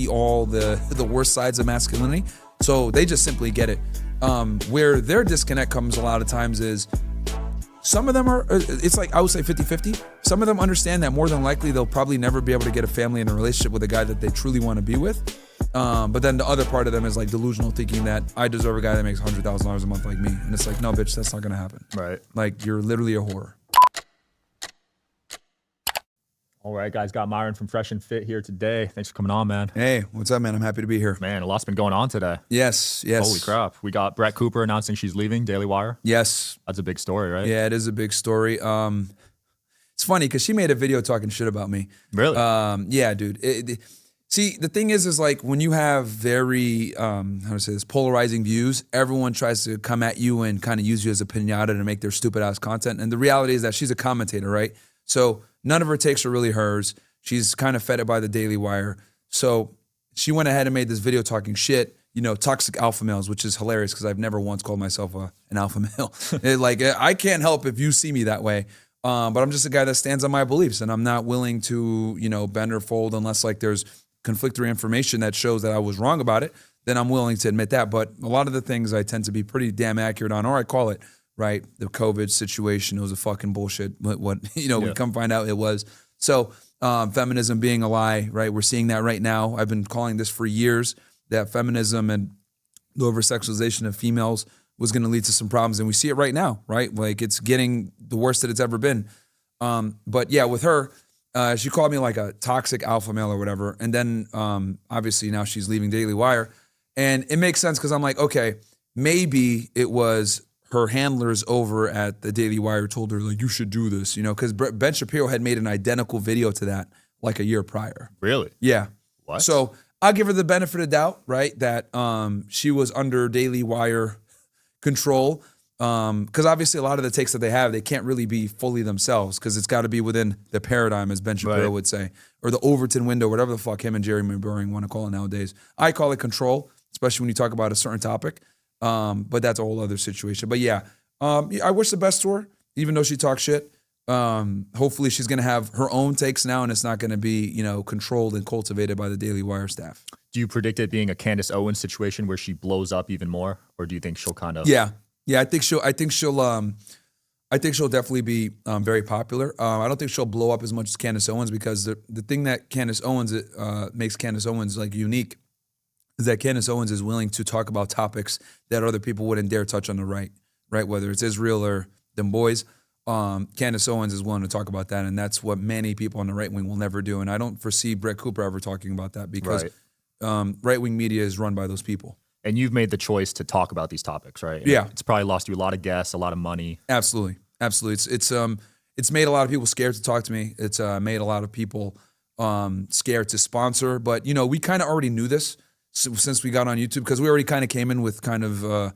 see all the worst sides of masculinity. So they just simply get it. Where their disconnect comes a lot of times is some of them are, it's like, I would say 50-50. Some of them understand that more than likely they'll probably never be able to get a family and a relationship with a guy that they truly want to be with. But then the other part of them is like delusional, thinking that I deserve a guy that makes $100,000 a month like me. And it's like, no, bitch, that's not going to happen. Right. Like, you're literally a whore. All right, guys, got Myron from Fresh and Fit here today. Thanks for coming on, man. Hey, what's up, man? I'm happy to be here. Man, a lot's been going on today. Yes. Holy crap. We got Brett Cooper announcing she's leaving Daily Wire. Yes. That's a big story, right? Yeah, it is a big story. It's funny because she made a video talking shit about me. Really? Yeah, dude. See, the thing is like when you have very, how to say this, polarizing views, everyone tries to come at you and kind of use you as a pinata to make their stupid ass content. And the reality is that she's a commentator, right? So none of her takes are really hers. She's kind of fed it by the Daily Wire. So she went ahead and made this video talking shit, toxic alpha males, which is hilarious because I've never once called myself an alpha male. I can't help if you see me that way. But I'm just a guy that stands on my beliefs, and I'm not willing to, bend or fold unless like there's conflictory information that shows that I was wrong about it. Then I'm willing to admit that. But a lot of the things I tend to be pretty damn accurate on, or I call it, right, the COVID situation, it was a fucking bullshit. We come find out it was. So feminism being a lie, right? We're seeing that right now. I've been calling this for years, that feminism and the over-sexualization of females was going to lead to some problems. And we see it right now, right? Like it's getting the worst that it's ever been. But yeah, with her, she called me like a toxic alpha male or whatever. And then obviously now she's leaving Daily Wire. And it makes sense because I'm like, okay, maybe it was her handlers over at the Daily Wire told her, like, you should do this, because Ben Shapiro had made an identical video to that like a year prior. Really? Yeah. What? So I'll give her the benefit of doubt, right, that she was under Daily Wire control. Because obviously a lot of the takes that they have, they can't really be fully themselves because it's got to be within the paradigm, as Ben Shapiro would say, or the Overton window, whatever the fuck him and Jerry McBuring want to call it nowadays. I call it control, especially when you talk about a certain topic. But that's a whole other situation. But yeah, I wish the best to her, even though she talks shit. Hopefully she's going to have her own takes now and it's not going to be, controlled and cultivated by the Daily Wire staff. Do you predict it being a Candace Owens situation where she blows up even more? Or do you think she'll kind of... Yeah, I think she'll definitely be very popular. I don't think she'll blow up as much as Candace Owens because the thing that Candace Owens makes Candace Owens like unique is that Candace Owens is willing to talk about topics that other people wouldn't dare touch on the right? Whether it's Israel or them boys, Candace Owens is willing to talk about that, and that's what many people on the right wing will never do. And I don't foresee Brett Cooper ever talking about that because right-wing media is run by those people. And you've made the choice to talk about these topics, right? And yeah. It's probably lost you a lot of guests, a lot of money. Absolutely. It's made a lot of people scared to talk to me. It's made a lot of people scared to sponsor. But, we kind of already knew this since we got on YouTube because we already kind of came in with kind of,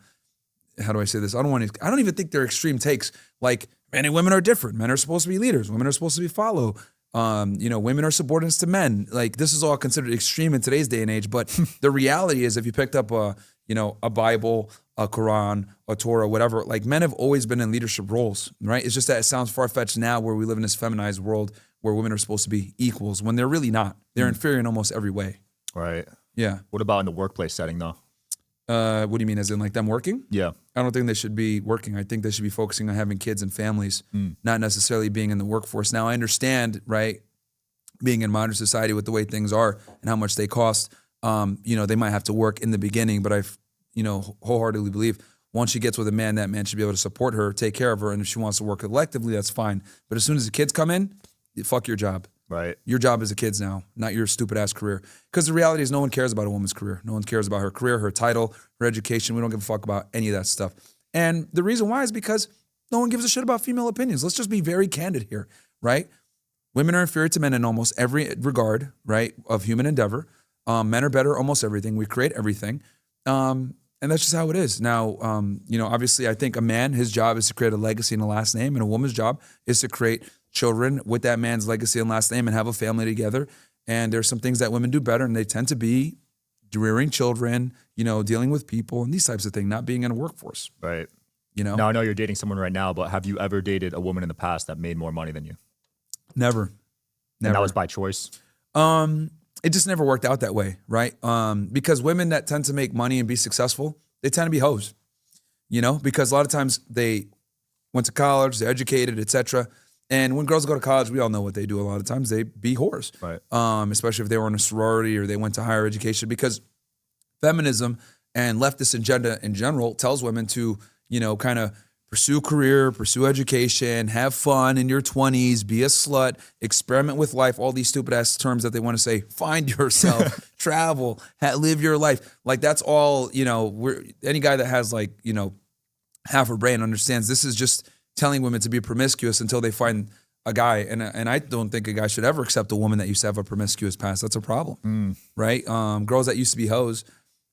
how do I say this? I don't even think they're extreme takes. Like, men and women are different. Men are supposed to be leaders. Women are supposed to be follow. Women are subordinates to men. Like, this is all considered extreme in today's day and age. But the reality is, if you picked up a Bible, a Quran, a Torah, whatever, like men have always been in leadership roles, right? It's just that it sounds far-fetched now where we live in this feminized world where women are supposed to be equals when they're really not. They're inferior in almost every way. Right. Yeah. What about in the workplace setting though? What do you mean, as in like them working? Yeah. I don't think they should be working. I think they should be focusing on having kids and families, not necessarily being in the workforce. Now, I understand, right, being in modern society with the way things are and how much they cost, they might have to work in the beginning, but I, wholeheartedly believe once she gets with a man, that man should be able to support her, take care of her, and if she wants to work collectively, that's fine. But as soon as the kids come in, fuck your job. Right. Your job is the kids now, not your stupid ass career. Because the reality is no one cares about a woman's career. No one cares about her career, her title, her education. We don't give a fuck about any of that stuff. And the reason why is because no one gives a shit about female opinions. Let's just be very candid here, right? Women are inferior to men in almost every regard, right, of human endeavor. Men are better at almost everything. We create everything. And that's just how it is. Now, obviously I think a man, his job is to create a legacy and a last name, and a woman's job is to create children with that man's legacy and last name and have a family together. And there's some things that women do better, and they tend to be rearing children, dealing with people and these types of things, not being in a workforce. Right. Now, I know you're dating someone right now, but have you ever dated a woman in the past that made more money than you? Never. And that was by choice? it just never worked out that way, right? Because women that tend to make money and be successful, they tend to be hoes, you know, because a lot of times they went to college, they're educated, etc. And when girls go to college, we all know what they do. A lot of times they be whores, Right. Especially if they were in a sorority or they went to higher education, because feminism and leftist agenda in general tells women to, you know, kind of pursue career, pursue education, have fun in your 20s, be a slut, experiment with life, all these stupid ass terms that they want to say, find yourself, travel, live your life. Like that's all, you know, any guy that has like, you know, half a brain understands this is just telling women to be promiscuous until they find a guy. And I don't think a guy should ever accept a woman that used to have a promiscuous past. That's a problem, right? Girls that used to be hoes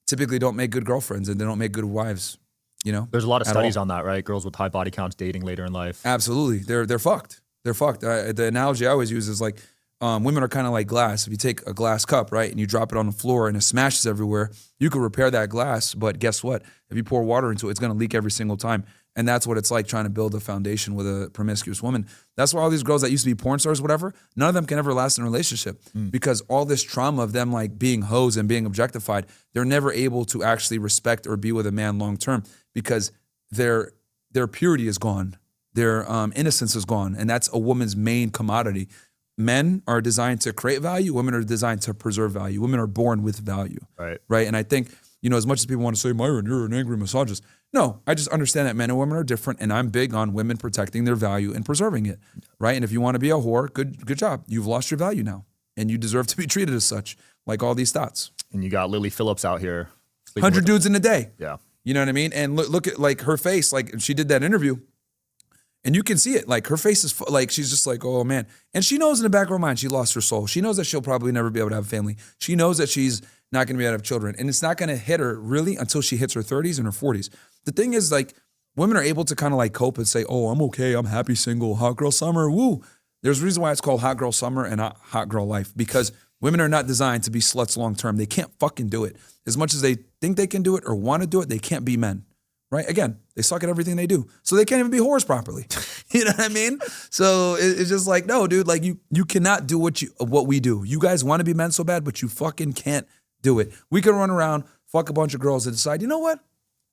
typically don't make good girlfriends and they don't make good wives. You know, There's a lot of studies on that, right? Girls with high body counts dating later in life. Absolutely, they're fucked. They're fucked. The analogy I always use is like women are kind of like glass. If you take a glass cup, right, and you drop it on the floor and it smashes everywhere, you can repair that glass. But guess what? If you pour water into it, it's going to leak every single time. And that's what it's like trying to build a foundation with a promiscuous woman. That's why all these girls that used to be porn stars, whatever, none of them can ever last in a relationship because all this trauma of them like being hoes and being objectified, they're never able to actually respect or be with a man long term because their purity is gone, their innocence is gone, and that's a woman's main commodity. Men are designed to create value. Women are designed to preserve value. Women are born with value, right? And I think, you know, as much as people want to say, Myron, you're an angry misogynist. No, I just understand that men and women are different, and I'm big on women protecting their value and preserving it, right? And if you want to be a whore, good job. You've lost your value now, and you deserve to be treated as such, like all these thoughts. And you got Lily Phillips out here. 100 dudes in a day. Yeah. You know what I mean? And look at like her face, like she did that interview, and you can see it. Like her face is like, she's just like, oh man. And she knows in the back of her mind, she lost her soul. She knows that she'll probably never be able to have a family. She knows that she's not going to be able to have children. And it's not going to hit her really until she hits her 30s and her 40s. The thing is, like, women are able to kind of like cope and say, oh, I'm okay. I'm happy single. Hot girl summer. Woo. There's a reason why it's called hot girl summer and not hot girl life, because women are not designed to be sluts long term. They can't fucking do it. As much as they think they can do it or want to do it, they can't be men. Right? Again, they suck at everything they do. So they can't even be whores properly. You know what I mean? So it's just like, no, dude, like you cannot do what we do. You guys want to be men so bad, but you fucking can't do it. We can run around, fuck a bunch of girls and decide, you know what?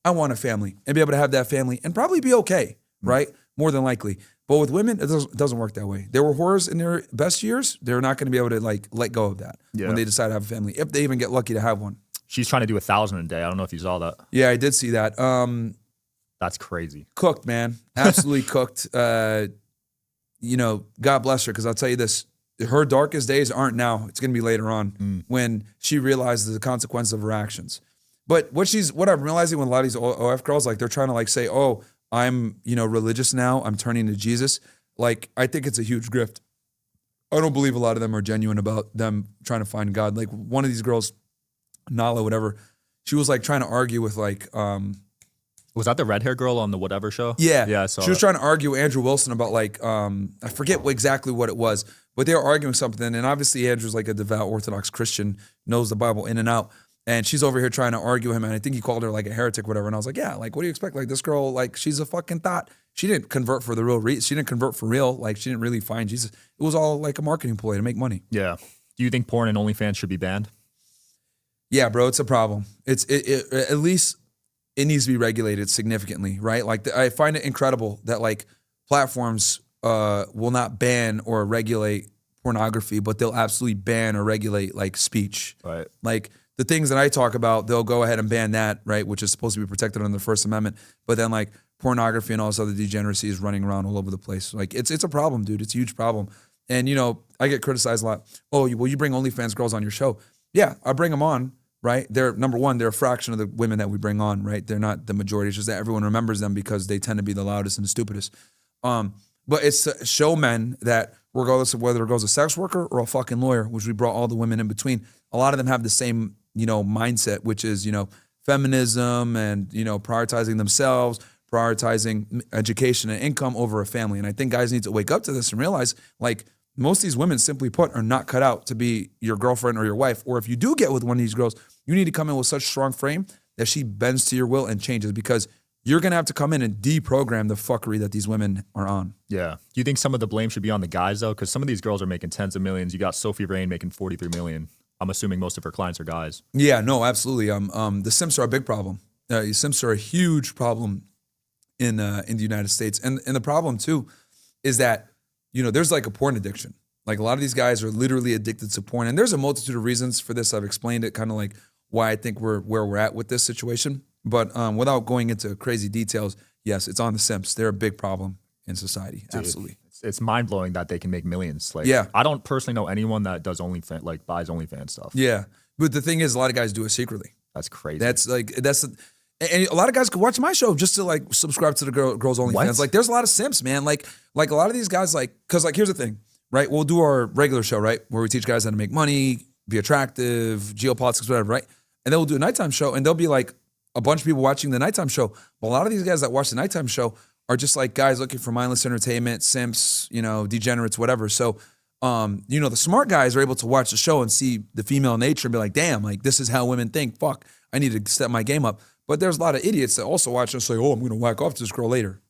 I want a family and be able to have that family and probably be okay, right? More than likely. But with women, it doesn't work that way. They were whores in their best years. They're not going to be able to like let go of that when they decide to have a family, if they even get lucky to have one. She's trying to do 1,000 a day. I don't know if you saw that. Yeah, I did see that. That's crazy. Cooked, man. Absolutely cooked. You know, God bless her, because I'll tell you this. Her darkest days aren't now. It's going to be later on when she realizes the consequences of her actions. But what I'm realizing with a lot of these OF girls, like they're trying to like say, oh, I'm, you know, religious now. I'm turning to Jesus. Like, I think it's a huge grift. I don't believe a lot of them are genuine about them trying to find God. Like one of these girls, Nala, whatever, she was like trying to argue with like, was that the red hair girl on the whatever show? Yeah. Yeah, I saw she was trying to argue with Andrew Wilson about like, I forget exactly what it was, but they were arguing something. And obviously Andrew's like a devout Orthodox Christian, knows the Bible in and out. And she's over here trying to argue with him. And I think he called her like a heretic, whatever. And I was like, yeah, like, what do you expect? Like this girl, like she's a fucking thought. She didn't convert for the real reason. She didn't convert for real. Like she didn't really find Jesus. It was all like a marketing ploy to make money. Yeah. Do you think porn and OnlyFans should be banned? Yeah, bro, it's a problem. It at least it needs to be regulated significantly, right? Like I find it incredible that like platforms will not ban or regulate pornography, but they'll absolutely ban or regulate like speech. Right. Like the things that I talk about, they'll go ahead and ban that, right? Which is supposed to be protected under the First Amendment. But then like pornography and all this other degeneracy is running around all over the place. Like it's a problem, dude. It's a huge problem. And you know, I get criticized a lot. Oh, well, you bring OnlyFans girls on your show. Yeah, I bring them on, right? They're number one, they're a fraction of the women that we bring on, right? They're not the majority. It's just that everyone remembers them because they tend to be the loudest and the stupidest. But it's to show men that regardless of whether it goes a sex worker or a fucking lawyer, which we brought all the women in between, a lot of them have the same, you know, mindset, which is, you know, feminism and, you know, prioritizing themselves, prioritizing education and income over a family. And I think guys need to wake up to this and realize, like, most of these women, simply put, are not cut out to be your girlfriend or your wife. Or if you do get with one of these girls, you need to come in with such strong frame that she bends to your will and changes, because you're going to have to come in and deprogram the fuckery that these women are on. Yeah. Do you think some of the blame should be on the guys, though? Because some of these girls are making tens of millions. You got Sophie Rain making $43 million. I'm assuming most of her clients are guys. Yeah, no, absolutely. The simps are a big problem. Simps are a huge problem in the United States, and the problem too is that there's like a porn addiction. Like a lot of these guys are literally addicted to porn, and there's a multitude of reasons for this. I've explained it, kind of like why I think we're where we're at with this situation. But without going into crazy details, yes, it's on the simps. They're a big problem in society. Dude, absolutely. It's mind blowing that they can make millions. Like, yeah, I don't personally know anyone that does OnlyFans, like buys OnlyFans stuff. Yeah, but the thing is, a lot of guys do it secretly. That's crazy. And a lot of guys could watch my show just to like subscribe to the girls OnlyFans. Like, there's a lot of simps, man. Like a lot of these guys, because here's the thing, right? We'll do our regular show, right, where we teach guys how to make money, be attractive, geopolitics, whatever, right? And then we'll do a nighttime show, and there'll be like a bunch of people watching the nighttime show. But a lot of these guys that watch the nighttime show are just like guys looking for mindless entertainment, simps, degenerates, whatever. So, the smart guys are able to watch the show and see the female nature and be like, damn, like this is how women think. Fuck, I need to step my game up. But there's a lot of idiots that also watch and say, oh, I'm going to whack off to this girl later.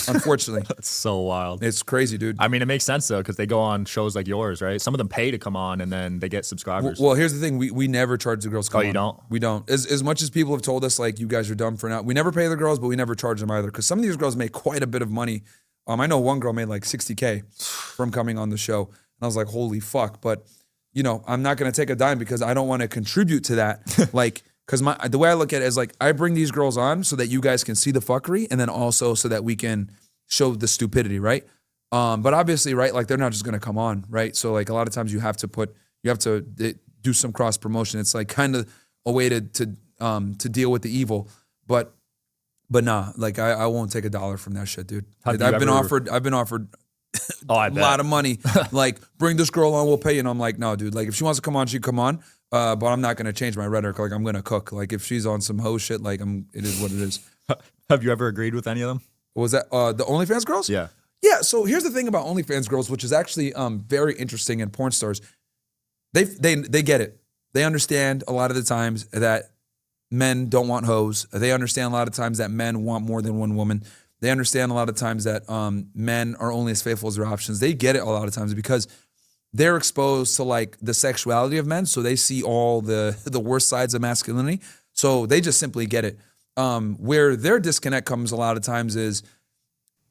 Unfortunately. That's so wild. It's crazy, dude. I mean, it makes sense though, because they go on shows like yours, right? Some of them pay to come on and then they get subscribers. Well, here's the thing. We never charge the girls to come on. You don't? We don't. As much as people have told us, like, you guys are dumb for now, we never pay the girls, but we never charge them either. Because some of these girls make quite a bit of money. I know one girl made like $60K from coming on the show. And I was like, holy fuck. But, I'm not going to take a dime because I don't want to contribute to that. Like, because the way I look at it is like, I bring these girls on so that you guys can see the fuckery, and then also so that we can show the stupidity, right? But obviously, right, like they're not just gonna come on, right? So like a lot of times you have to do some cross promotion. It's like kind of a way to deal with the evil. But nah, like I won't take $1 from that shit, dude. I've been offered a lot of money. Like, bring this girl on, we'll pay you. And I'm like, no, dude. Like, if she wants to come on, she come on. But I'm not gonna change my rhetoric. Like, I'm gonna cook. Like, if she's on some hoe shit, like it is what it is. Have you ever agreed with any of them? Was that the OnlyFans Girls? Yeah. Yeah. So here's the thing about OnlyFans Girls, which is actually very interesting in porn stars. They get it. They understand a lot of the times that men don't want hoes. They understand a lot of times that men want more than one woman. They understand a lot of times that men are only as faithful as their options. They get it a lot of times because they're exposed to like the sexuality of men, so they see all the worst sides of masculinity. So they just simply get it. Where their disconnect comes a lot of times is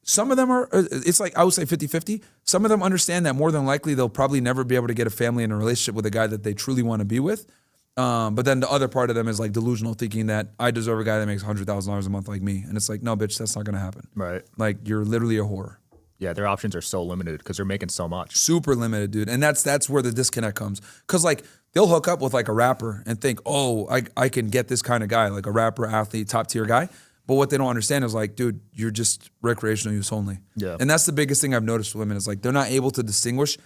some of them are, it's like, I would say 50-50. Some of them understand that more than likely they'll probably never be able to get a family and a relationship with a guy that they truly want to be with. But then the other part of them is like delusional, thinking that I deserve a guy that makes $100,000 a month like me. And it's like, no, bitch, that's not going to happen. Right. Like, you're literally a whore. Yeah, their options are so limited because they're making so much. Super limited, dude. And that's where the disconnect comes. Because like they'll hook up with like a rapper and think, oh, I can get this kind of guy, like a rapper, athlete, top tier guy. But what they don't understand is like, dude, you're just recreational use only. Yeah. And that's the biggest thing I've noticed with women is like they're not able to distinguish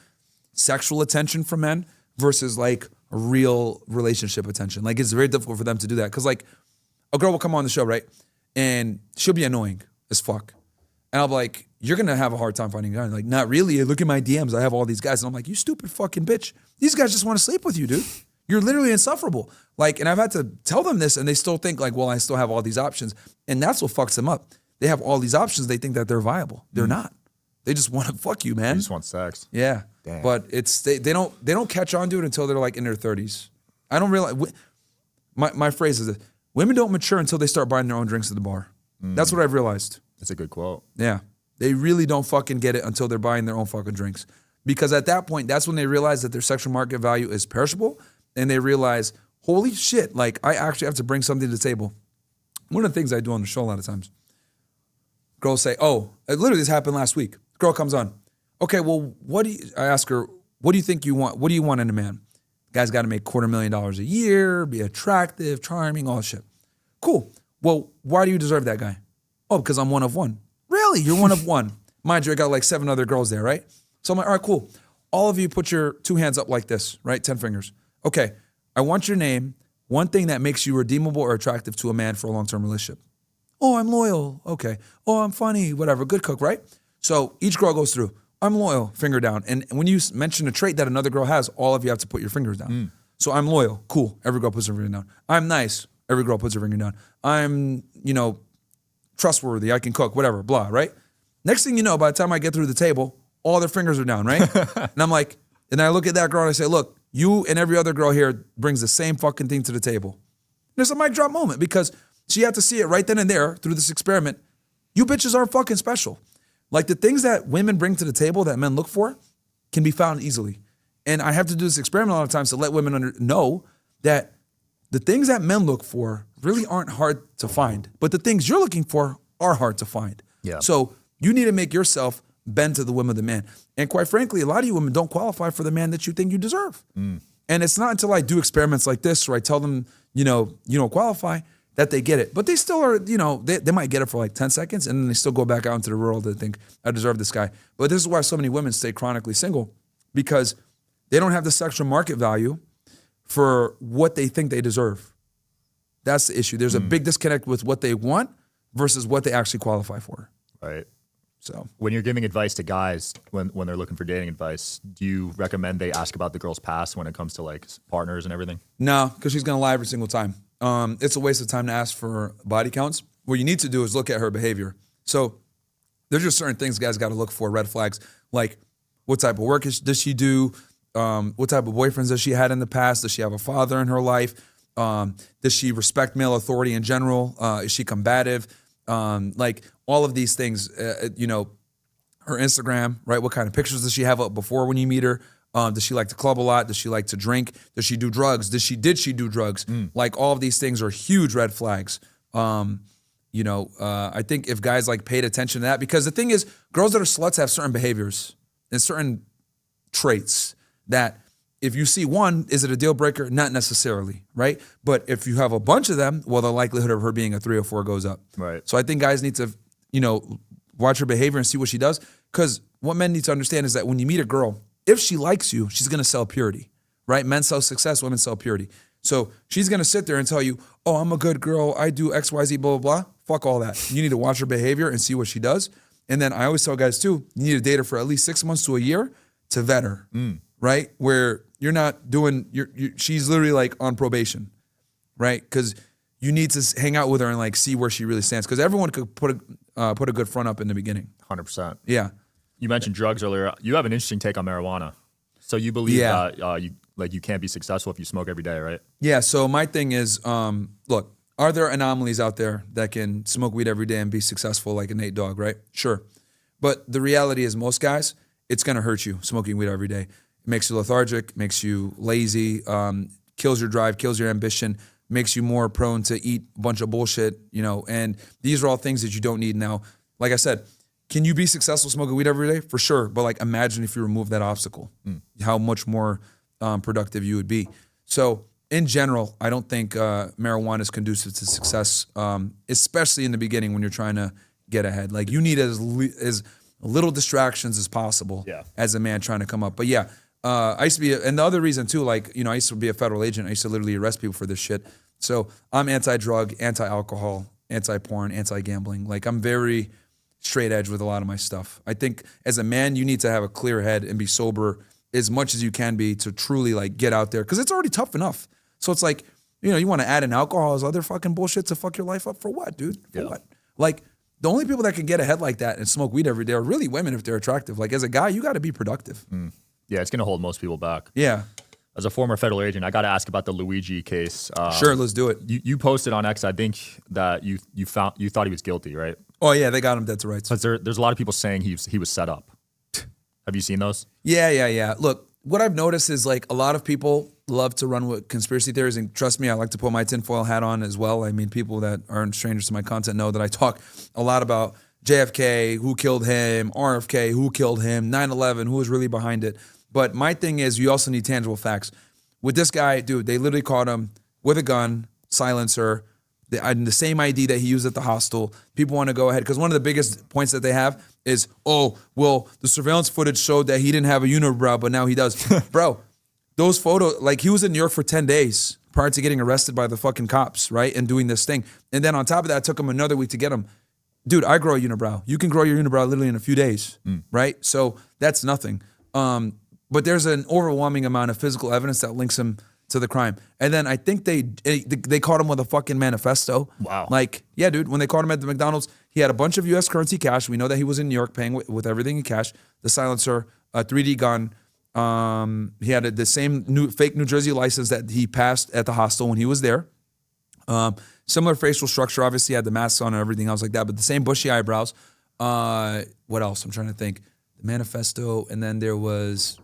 sexual attention from men versus like a real relationship attention. Like, it's very difficult for them to do that. Because like a girl will come on the show, right? And she'll be annoying as fuck. And I'll be like, you're going to have a hard time finding a guy. Like, not really. Look at my DMs. I have all these guys. And I'm like, you stupid fucking bitch. These guys just want to sleep with you, dude. You're literally insufferable. Like, and I've had to tell them this, and they still think like, well, I still have all these options. And that's what fucks them up. They have all these options. They think that they're viable. They're not. They just want to fuck you, man. They just want sex. Yeah. Damn. But they don't catch on to it until they're like in their 30s. I don't realize, my phrase is this: women don't mature until they start buying their own drinks at the bar. That's what I've realized. That's a good quote. Yeah. They really don't fucking get it until they're buying their own fucking drinks. Because at that point, that's when they realize that their sexual market value is perishable, and they realize, holy shit, like I actually have to bring something to the table. One of the things I do on the show a lot of times, girls say, oh, literally this happened last week. Girl comes on. Okay, well, I ask her, what do you think you want? What do you want in a man? Guy's got to make $250,000 a year, be attractive, charming, all that shit. Cool. Well, why do you deserve that guy? Oh, because I'm one of one. Really? You're one of one. Mind you, I got like 7 other girls there, right? So I'm like, all right, cool. All of you put your 2 hands up like this, right? 10 fingers. Okay, I want your name, one thing that makes you redeemable or attractive to a man for a long-term relationship. Oh, I'm loyal. Okay. Oh, I'm funny, whatever. Good cook, right? So each girl goes through, I'm loyal, finger down. And when you mention a trait that another girl has, all of you have to put your fingers down. So I'm loyal. Cool. Every girl puts her finger down. I'm nice. Every girl puts her finger down. I'm, trustworthy. I can cook, whatever, blah, right? Next thing you know, by the time I get through the table, all their fingers are down, right? And I'm like, and I look at that girl and I say, look, you and every other girl here brings the same fucking thing to the table. There's a mic drop moment because she had to see it right then and there through this experiment. You bitches aren't fucking special. Like the things that women bring to the table that men look for can be found easily. And I have to do this experiment a lot of times to let women know that the things that men look for really aren't hard to find, but the things you're looking for are hard to find. Yeah. So you need to make yourself bend to the whim of the man. And quite frankly, a lot of you women don't qualify for the man that you think you deserve. And it's not until I do experiments like this where I tell them, you don't qualify, that they get it. But they still are, they might get it for like 10 seconds and then they still go back out into the world and think, I deserve this guy. But this is why so many women stay chronically single, because they don't have the sexual market value for what they think they deserve. That's the issue. There's a big disconnect with what they want versus what they actually qualify for. Right. So when you're giving advice to guys when they're looking for dating advice, do you recommend they ask about the girl's past when it comes to like partners and everything? No, because she's gonna lie every single time. It's a waste of time to ask for body counts. What you need to do is look at her behavior. So there's just certain things guys got to look for, red flags, like what type of work does she do? What type of boyfriends has she had in the past? Does she have a father in her life? Does she respect male authority in general? Is she combative? Like all of these things, her Instagram, right? What kind of pictures does she have up before when you meet her? Does she like to club a lot? Does she like to drink? Does she do drugs? Did she do drugs? Like all of these things are huge red flags. I think if guys like paid attention to that, because the thing is, girls that are sluts have certain behaviors and certain traits that if you see one, is it a deal breaker? Not necessarily, right? But if you have a bunch of them, well, the likelihood of her being a 3 or 4 goes up. Right. So I think guys need to, watch her behavior and see what she does. Because what men need to understand is that when you meet a girl, if she likes you, she's going to sell purity, right? Men sell success, women sell purity. So she's going to sit there and tell you, oh, I'm a good girl, I do X, Y, Z, blah, blah, blah. Fuck all that. You need to watch her behavior and see what she does. And then I always tell guys too, you need to date her for at least 6 months to a year to vet her, right? Where you're not doing, she's literally like on probation, right? Because you need to hang out with her and like see where she really stands. Because everyone could put a good front up in the beginning. 100%. Yeah. You mentioned drugs earlier. You have an interesting take on marijuana. So you believe that you can't be successful if you smoke every day, right? Yeah. So my thing is, look, are there anomalies out there that can smoke weed every day and be successful like a Nate Dogg, right? Sure. But the reality is most guys, it's going to hurt you smoking weed every day. It makes you lethargic, makes you lazy, kills your drive, kills your ambition, makes you more prone to eat a bunch of bullshit, and these are all things that you don't need now. Like I said, can you be successful smoking weed every day? For sure. But like imagine if you remove that obstacle, how much more productive you would be. So in general, I don't think marijuana is conducive to success, especially in the beginning when you're trying to get ahead. Like you need as little distractions as possible as a man trying to come up. But yeah, I used to be, and the other reason too, I used to be a federal agent. I used to literally arrest people for this shit. So I'm anti-drug, anti-alcohol, anti-porn, anti-gambling. Like I'm very straight edge with a lot of my stuff. I think as a man, you need to have a clear head and be sober as much as you can be to truly like get out there. Cause it's already tough enough. So it's like, you want to add in alcohol as other fucking bullshit to fuck your life up for what, dude? For what? Like the only people that can get ahead like that and smoke weed every day are really women if they're attractive. Like as a guy, you got to be productive. Yeah, it's going to hold most people back. Yeah. As a former federal agent, I got to ask about the Luigi case. Sure, let's do it. You posted on X, I think that you thought he was guilty, right? Oh yeah, they got him dead to rights. But there's a lot of people saying he was set up. Have you seen those? Yeah. Look, what I've noticed is like a lot of people love to run with conspiracy theories, and trust me, I like to put my tinfoil hat on as well. I mean, people that aren't strangers to my content know that I talk a lot about JFK, who killed him, RFK, who killed him, 9/11, who was really behind it. But my thing is, you also need tangible facts. With this guy, dude, they literally caught him with a gun, silencer, the same ID that he used at the hostel. People want to go ahead, because one of the biggest points that they have is, oh, well, the surveillance footage showed that he didn't have a unibrow, but now he does. Bro, those photos, like he was in New York for 10 days prior to getting arrested by the fucking cops, right? And doing this thing. And then on top of that, it took him another week to get him. Dude, I grow a unibrow. You can grow your unibrow literally in a few days, right? So that's nothing. But there's an overwhelming amount of physical evidence that links him to the crime. And then I think they caught him with a fucking manifesto. Wow. Like, yeah, dude, when they caught him at the McDonald's, he had a bunch of U.S. currency cash. We know that he was in New York paying with everything in cash. The silencer, a 3D gun, He had the same fake New Jersey license that he passed at the hostel when he was there. Similar facial structure, obviously had the masks on and everything else like that, but the same bushy eyebrows. What else? I'm trying to think. The manifesto, and then there was,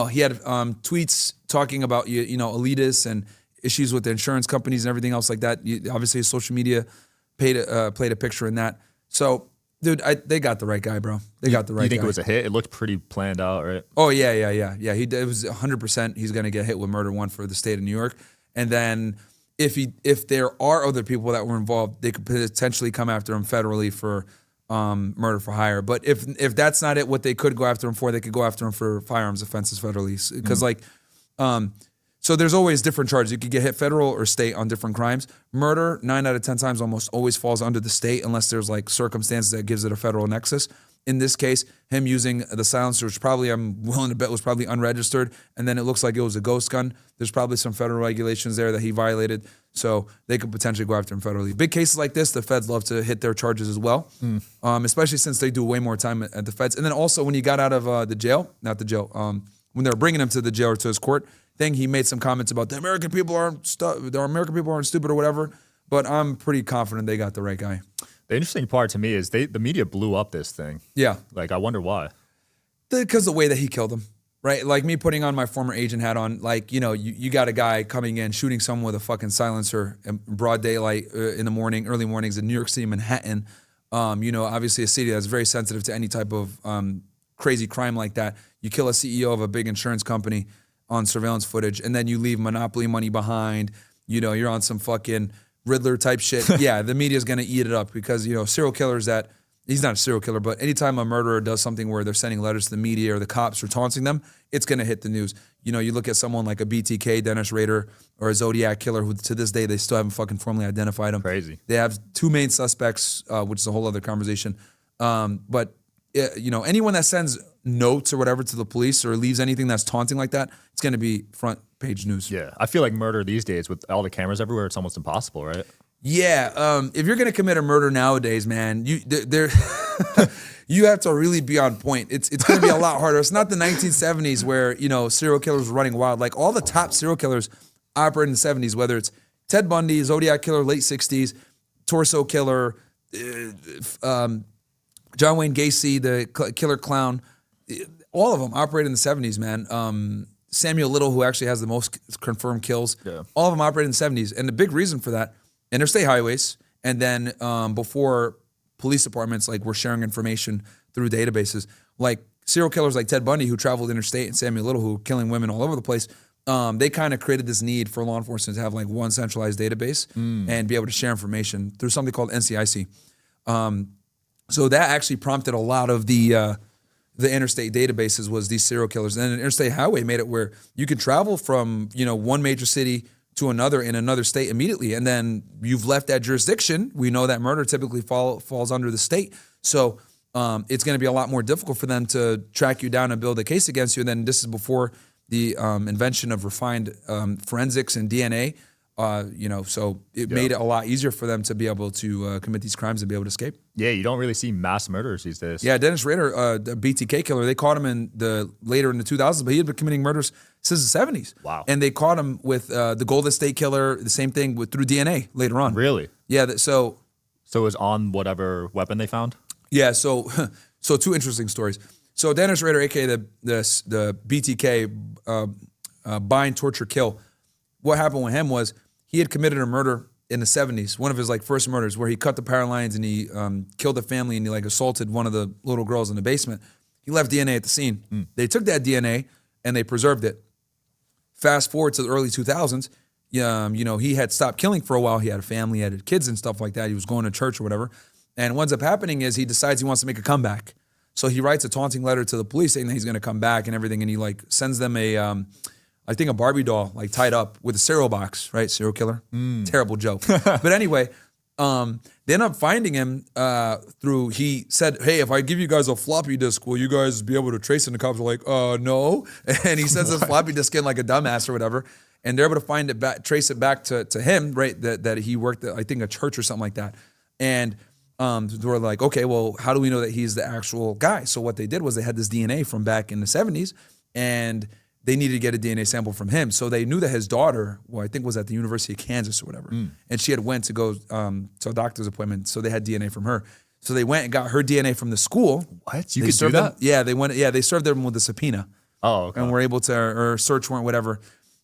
he had tweets talking about elitists and issues with the insurance companies and everything else like that. Obviously, his social media played a picture in that. So, dude, they got the right guy, bro. They got the right guy. You think it was a hit? It looked pretty planned out, right? Oh, yeah. It was 100% he's going to get hit with murder one for the state of New York. And then if there are other people that were involved, they could potentially come after him federally for murder for hire. But if that's not it, what they could go after him for, they could go after him for firearms offenses federally. Because so there's always different charges. You could get hit federal or state on different crimes. Murder, 9 out of 10 times almost always falls under the state unless there's like circumstances that gives it a federal nexus. In this case, him using the silencer, which probably I'm willing to bet was probably unregistered, and then it looks like it was a ghost gun. There's probably some federal regulations there that he violated, so they could potentially go after him federally. Big cases like this, the feds love to hit their charges as well, especially since they do way more time at the feds. And then also when he got out of when they were bringing him to the jail or to his court thing, he made some comments about the American people aren't stupid or whatever. But I'm pretty confident they got the right guy. The interesting part to me is the media blew up this thing. Yeah. Like, I wonder why. Because the way that he killed him, right? Like me putting on my former agent hat on, like, you got a guy coming in, shooting someone with a fucking silencer in broad daylight in the morning, early mornings in New York City, Manhattan. Obviously a city that's very sensitive to any type of crazy crime like that. You kill a CEO of a big insurance company on surveillance footage, and then you leave monopoly money behind. You're on some fucking Riddler type shit. Yeah, the media's gonna eat it up because serial killers he's not a serial killer, but anytime a murderer does something where they're sending letters to the media or the cops or taunting them, it's gonna hit the news. You look at someone like a BTK, Dennis Rader, or a Zodiac killer, who to this day they still haven't fucking formally identified him. Crazy. They have 2 main suspects, which is a whole other conversation. But anyone that sends notes or whatever to the police or leaves anything that's taunting like that, it's gonna be front page news. Yeah, I feel like murder these days with all the cameras everywhere, it's almost impossible, right? Yeah, if you're gonna commit a murder nowadays, man, you have to really be on point. It's gonna be a lot harder. It's not the 1970s where serial killers were running wild. Like all the top serial killers operated in the 70s, whether it's Ted Bundy, Zodiac killer, late 60s, Torso killer, John Wayne Gacy, the killer clown. All of them operated in the 70s, man. Samuel Little, who actually has the most confirmed kills, all of them operated in the 70s. And the big reason for that, interstate highways, and then before police departments were sharing information through databases, like serial killers like Ted Bundy, who traveled interstate, and Samuel Little, who were killing women all over the place, they kind of created this need for law enforcement to have one centralized database and be able to share information through something called NCIC. So that actually prompted a lot of the interstate databases was these serial killers. And an interstate highway made it where you could travel from, one major city to another in another state immediately. And then you've left that jurisdiction. We know that murder typically falls under the state. So it's going to be a lot more difficult for them to track you down and build a case against you. And then this is before the invention of refined forensics and DNA. So it made it a lot easier for them to be able to commit these crimes and be able to escape. Yeah, you don't really see mass murders these days. Yeah, Dennis Rader, the BTK killer, they caught him later in the 2000s, but he had been committing murders since the 70s. Wow. And they caught him with the Golden State Killer, the same thing through DNA later on. Really? Yeah. So it was on whatever weapon they found? Yeah. So 2 interesting stories. So Dennis Rader, aka the BTK, bind, torture, kill. What happened with him was he had committed a murder in the 70s, one of his first murders, where he cut the power lines and he killed a family and he assaulted one of the little girls in the basement. He left DNA at the scene. They took that DNA and they preserved it. Fast forward to the early 2000s, he had stopped killing for a while. He had a family, he had kids and stuff like that. He was going to church or whatever. And what ends up happening is he decides he wants to make a comeback. So he writes a taunting letter to the police saying that he's going to come back and everything. And he sends them I think a Barbie doll tied up with a cereal box, right? Serial killer. Terrible joke. But anyway, they end up finding him he said, hey, if I give you guys a floppy disk, will you guys be able to trace it? And the cops are like, no. And he sends his floppy disk in like a dumbass or whatever. And they're able to find it back, trace it back to him, right? That he worked at, I think, a church or something like that. And we're like, okay, well, how do we know that he's the actual guy? So what they did was they had this DNA from back in the 70s. and they needed to get a DNA sample from him. So they knew that his daughter, well, I think was at the University of Kansas or whatever, and she had went to go to a doctor's appointment, so they had DNA from her. So they went and got her DNA from the school. What? You They could do served that? them- yeah, they went. Yeah, they served them with a subpoena. Oh, okay. And were able to, or search warrant, whatever,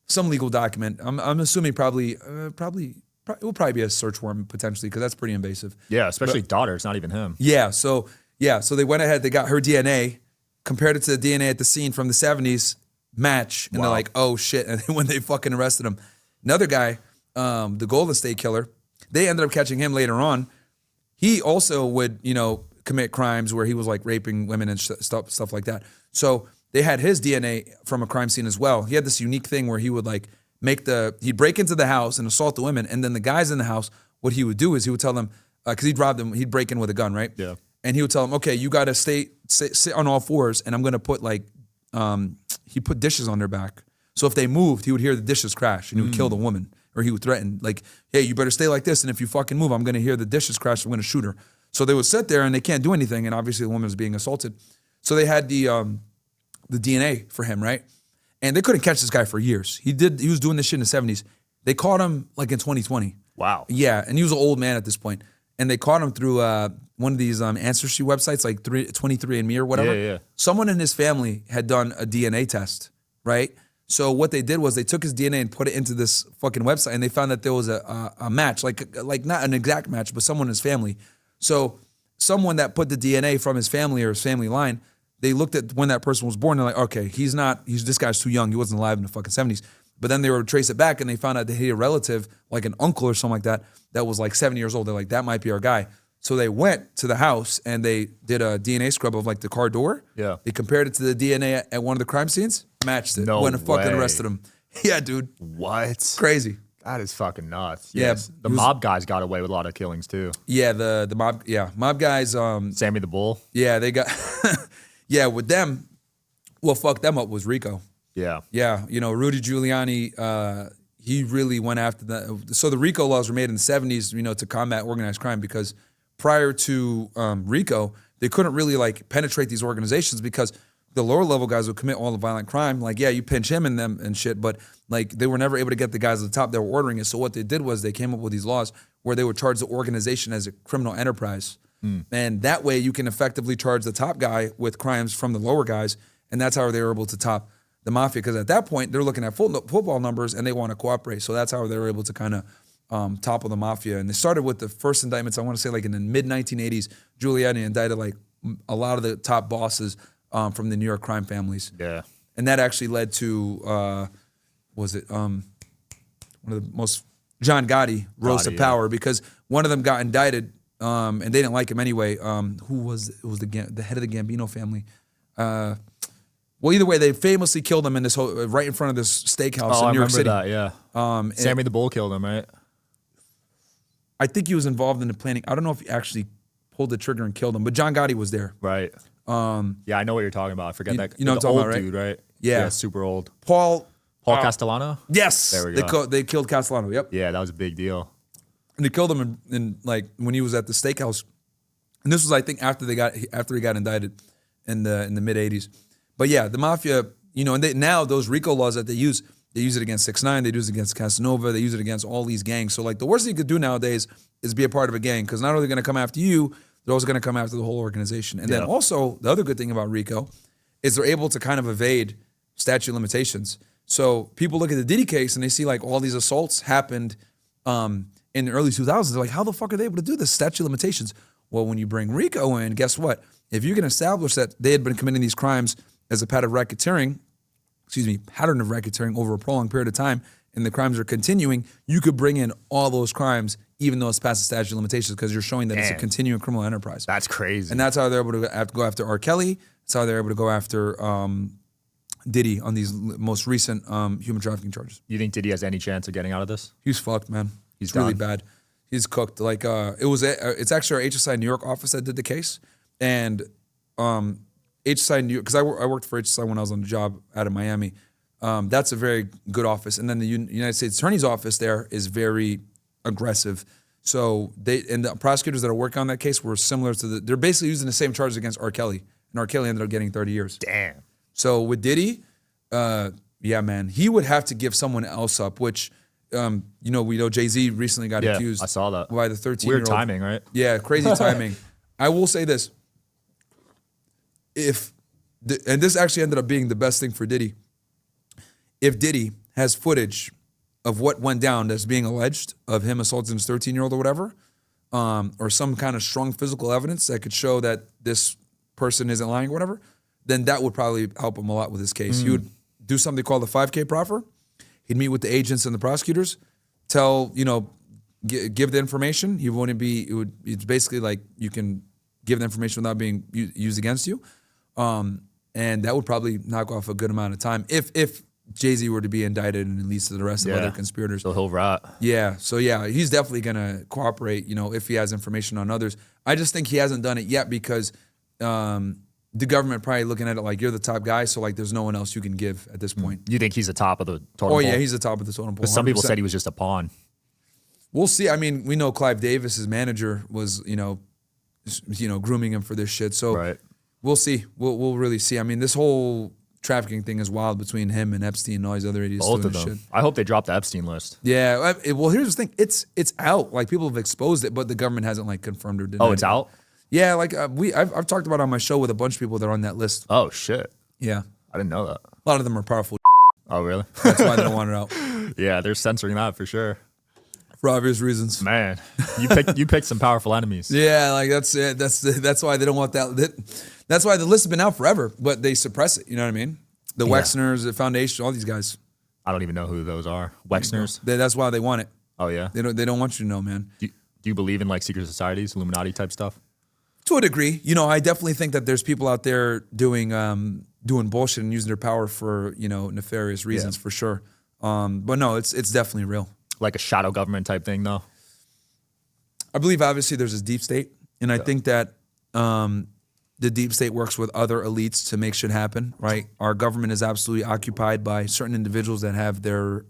some legal document. I'm assuming it will probably be a search warrant potentially, because that's pretty invasive. Yeah, especially daughter. It's not even him. Yeah, so they went ahead, they got her DNA, compared it to the DNA at the scene from the 70s, match, and they're like, oh shit, and then when they fucking arrested him. Another guy, the Golden State Killer, they ended up catching him later on. He also would, commit crimes where he was like raping women and stuff like that. So they had his DNA from a crime scene as well. He had this unique thing where he would like he'd break into the house and assault the women, and then the guys in the house, what he would do is he would tell them, because he'd rob them, he'd break in with a gun, right? Yeah. And he would tell them, okay, you got to sit on all fours, and I'm going to put he put dishes on their back. So if they moved, he would hear the dishes crash, and he would kill the woman, or he would threaten, like, hey, you better stay like this, and if you fucking move, I'm going to hear the dishes crash, I'm going to shoot her. So they would sit there, and they can't do anything, and obviously the woman was being assaulted. So they had the DNA for him, right? And they couldn't catch this guy for years. He was doing this shit in the 70s. They caught him like in 2020. Wow. Yeah, and he was an old man at this point. And they caught him through one of these Ancestry websites, like 23andMe or whatever. Yeah. Someone in his family had done a DNA test, right? So what they did was they took his DNA and put it into this fucking website, and they found that there was a match, like not an exact match, but someone in his family. So someone that put the DNA from his family or his family line, they looked at when that person was born. They're like, okay, this guy's too young. He wasn't alive in the fucking 70s. But then they were to trace it back, and they found out they had a relative, like an uncle or something like that, that was like 70 years old. They're like, that might be our guy. So they went to the house and they did a DNA scrub of like the car door. Yeah. They compared it to the DNA at one of the crime scenes, matched it. No Went and fucking way. arrested him. Yeah, dude. What? Crazy. That is fucking nuts. Yeah, Yes. The mob guys got away with a lot of killings too. Yeah, the mob. Yeah, mob guys. Sammy the Bull. Yeah, they got. Yeah, with them. What fucked them up was RICO. Yeah. Yeah, Rudy Giuliani. He really went after that. So the RICO laws were made in the 70s, to combat organized crime, because prior to RICO, they couldn't really like penetrate these organizations because the lower level guys would commit all the violent crime. Like, yeah, you pinch him and them and shit, but like they were never able to get the guys at the top that were ordering it. So what they did was they came up with these laws where they would charge the organization as a criminal enterprise. And that way you can effectively charge the top guy with crimes from the lower guys. And that's how they were able to top the mafia. Because at that point, they're looking at football numbers and they want to cooperate. So that's how they were able to kind of topple the mafia. And they started with the first indictments, I want to say like in the mid-1980s, Giuliani indicted like a lot of the top bosses from the New York crime families. Yeah. And that actually led to, one of the most, John Gotti rose to power because one of them got indicted and they didn't like him anyway. Who was it? It was the head of the Gambino family. Well, either way, they famously killed him in this right in front of this steakhouse in New York City. That, yeah. Sammy the Bull killed him, right? I think he was involved in the planning. I don't know if he actually pulled the trigger and killed him, but John Gotti was there. Right. Yeah, I know what you're talking about. I forget that. You know what I'm the talking old about, right? dude, right? Yeah. Super old. Paul Castellano? Yes. There we go. They killed Castellano. Yep. Yeah, that was a big deal. And they killed him in like when he was at the steakhouse. And this was, I think, after he got indicted in the mid '80s. But yeah, the mafia, and now those RICO laws that they use it against 6ix9ine, they use it against Casanova, they use it against all these gangs. So like the worst thing you could do nowadays is be a part of a gang, because not only are they going to come after you, they're also going to come after the whole organization. And then also the other good thing about RICO is they're able to kind of evade statute of limitations. So people look at the Diddy case and they see like all these assaults happened in the early 2000s. They're like, how the fuck are they able to do this? Statute of limitations. Well, when you bring RICO in, guess what? If you can establish that they had been committing these crimes as a pattern of racketeering over a prolonged period of time, and the crimes are continuing, you could bring in all those crimes even though it's past the statute of limitations, because you're showing that it's a continuing criminal enterprise. That's crazy. And that's how they're able to go after R. Kelly. That's how they're able to go after Diddy on these most recent human trafficking charges. You think Diddy has any chance of getting out of this? He's fucked, man. He's really done. bad. He's cooked. Like it's actually our HSI New York office that did the case, and HSI New York, because I worked for HSI when I was on the job out of Miami. That's a very good office, and then the United States Attorney's office there is very aggressive. So the prosecutors that are working on that case were similar to they're basically using the same charges against R. Kelly, and R. Kelly ended up getting 30 years. Damn. So with Diddy, Yeah, man. He would have to give someone else up, which, we know Jay-Z recently got accused. I saw that. By the 13-year-old. Weird timing, right? Yeah, crazy timing. I will say this. And this actually ended up being the best thing for Diddy. If Diddy has footage of what went down that's being alleged of him assaulting his 13-year-old or whatever, or some kind of strong physical evidence that could show that this person isn't lying or whatever, then that would probably help him a lot with his case. He would do something called the 5K proffer. He'd meet with the agents and the prosecutors, give the information. He wouldn't be, it's basically like you can give the information without being used against you. And that would probably knock off a good amount of time if Jay-Z were to be indicted and leads to the rest of other conspirators. So he'll rot. Yeah. So yeah, he's definitely going to cooperate, if he has information on others. I just think he hasn't done it yet because the government probably looking at it like you're the top guy, so like there's no one else you can give at this point. You think he's the top of the totem pole? Oh yeah, he's the top of the totem pole. But some people said he was just a pawn. We'll see. I mean, we know Clive Davis, his manager, was grooming him for this shit. So we'll see. We'll really see. I mean, this whole trafficking thing is wild between him and Epstein and all these other idiots. Both of them. Shit. I hope they drop the Epstein list. Yeah. Well, here's the thing. It's out. Like people have exposed it, but the government hasn't like confirmed or denied. Oh, it's out? Yeah. Like I've talked about it on my show with a bunch of people that are on that list. Oh shit. Yeah. I didn't know that. A lot of them are powerful. Oh really? That's why they don't want it out. Yeah, they're censoring that for sure. For obvious reasons. Man, you picked some powerful enemies. Yeah, like that's it. That's why they don't want that. That's why the list has been out forever, but they suppress it. You know what I mean? The Wexners, the Foundation, all these guys. I don't even know who those are. Wexners. That's why they want it. Oh yeah. They don't want you to know, man. Do you believe in like secret societies, Illuminati type stuff? To a degree, I definitely think that there's people out there doing bullshit and using their power for nefarious reasons for sure. But no, it's definitely real. Like a shadow government type thing, though. I believe obviously there's a deep state, and I think that the deep state works with other elites to make shit happen. Right? Our government is absolutely occupied by certain individuals that have their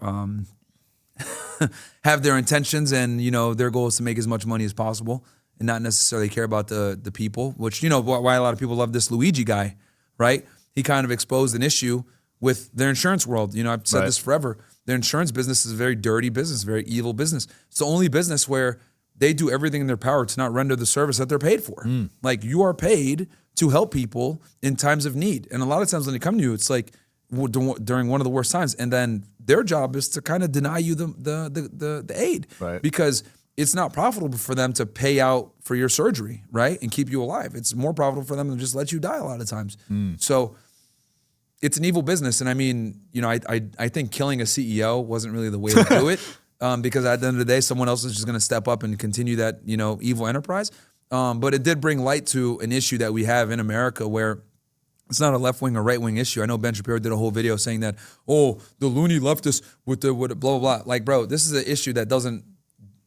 have their intentions, and their goal is to make as much money as possible and not necessarily care about the people. Which why a lot of people love this Luigi guy, right? He kind of exposed an issue with their insurance world. I've said this forever. Their insurance business is a very dirty business, very evil business. It's the only business where they do everything in their power to not render the service that they're paid for. Like you are paid to help people in times of need. And a lot of times when they come to you, it's like during one of the worst times. And then their job is to kind of deny you the aid. Right. Because it's not profitable for them to pay out for your surgery, right? And keep you alive. It's more profitable for them to just let you die a lot of times. So it's an evil business. And I mean, I think killing a CEO wasn't really the way to do it because at the end of the day, someone else is just going to step up and continue that, evil enterprise. But it did bring light to an issue that we have in America where it's not a left-wing or right-wing issue. I know Ben Shapiro did a whole video saying that, the loony leftists with the blah, blah, blah. Like, bro, this is an issue that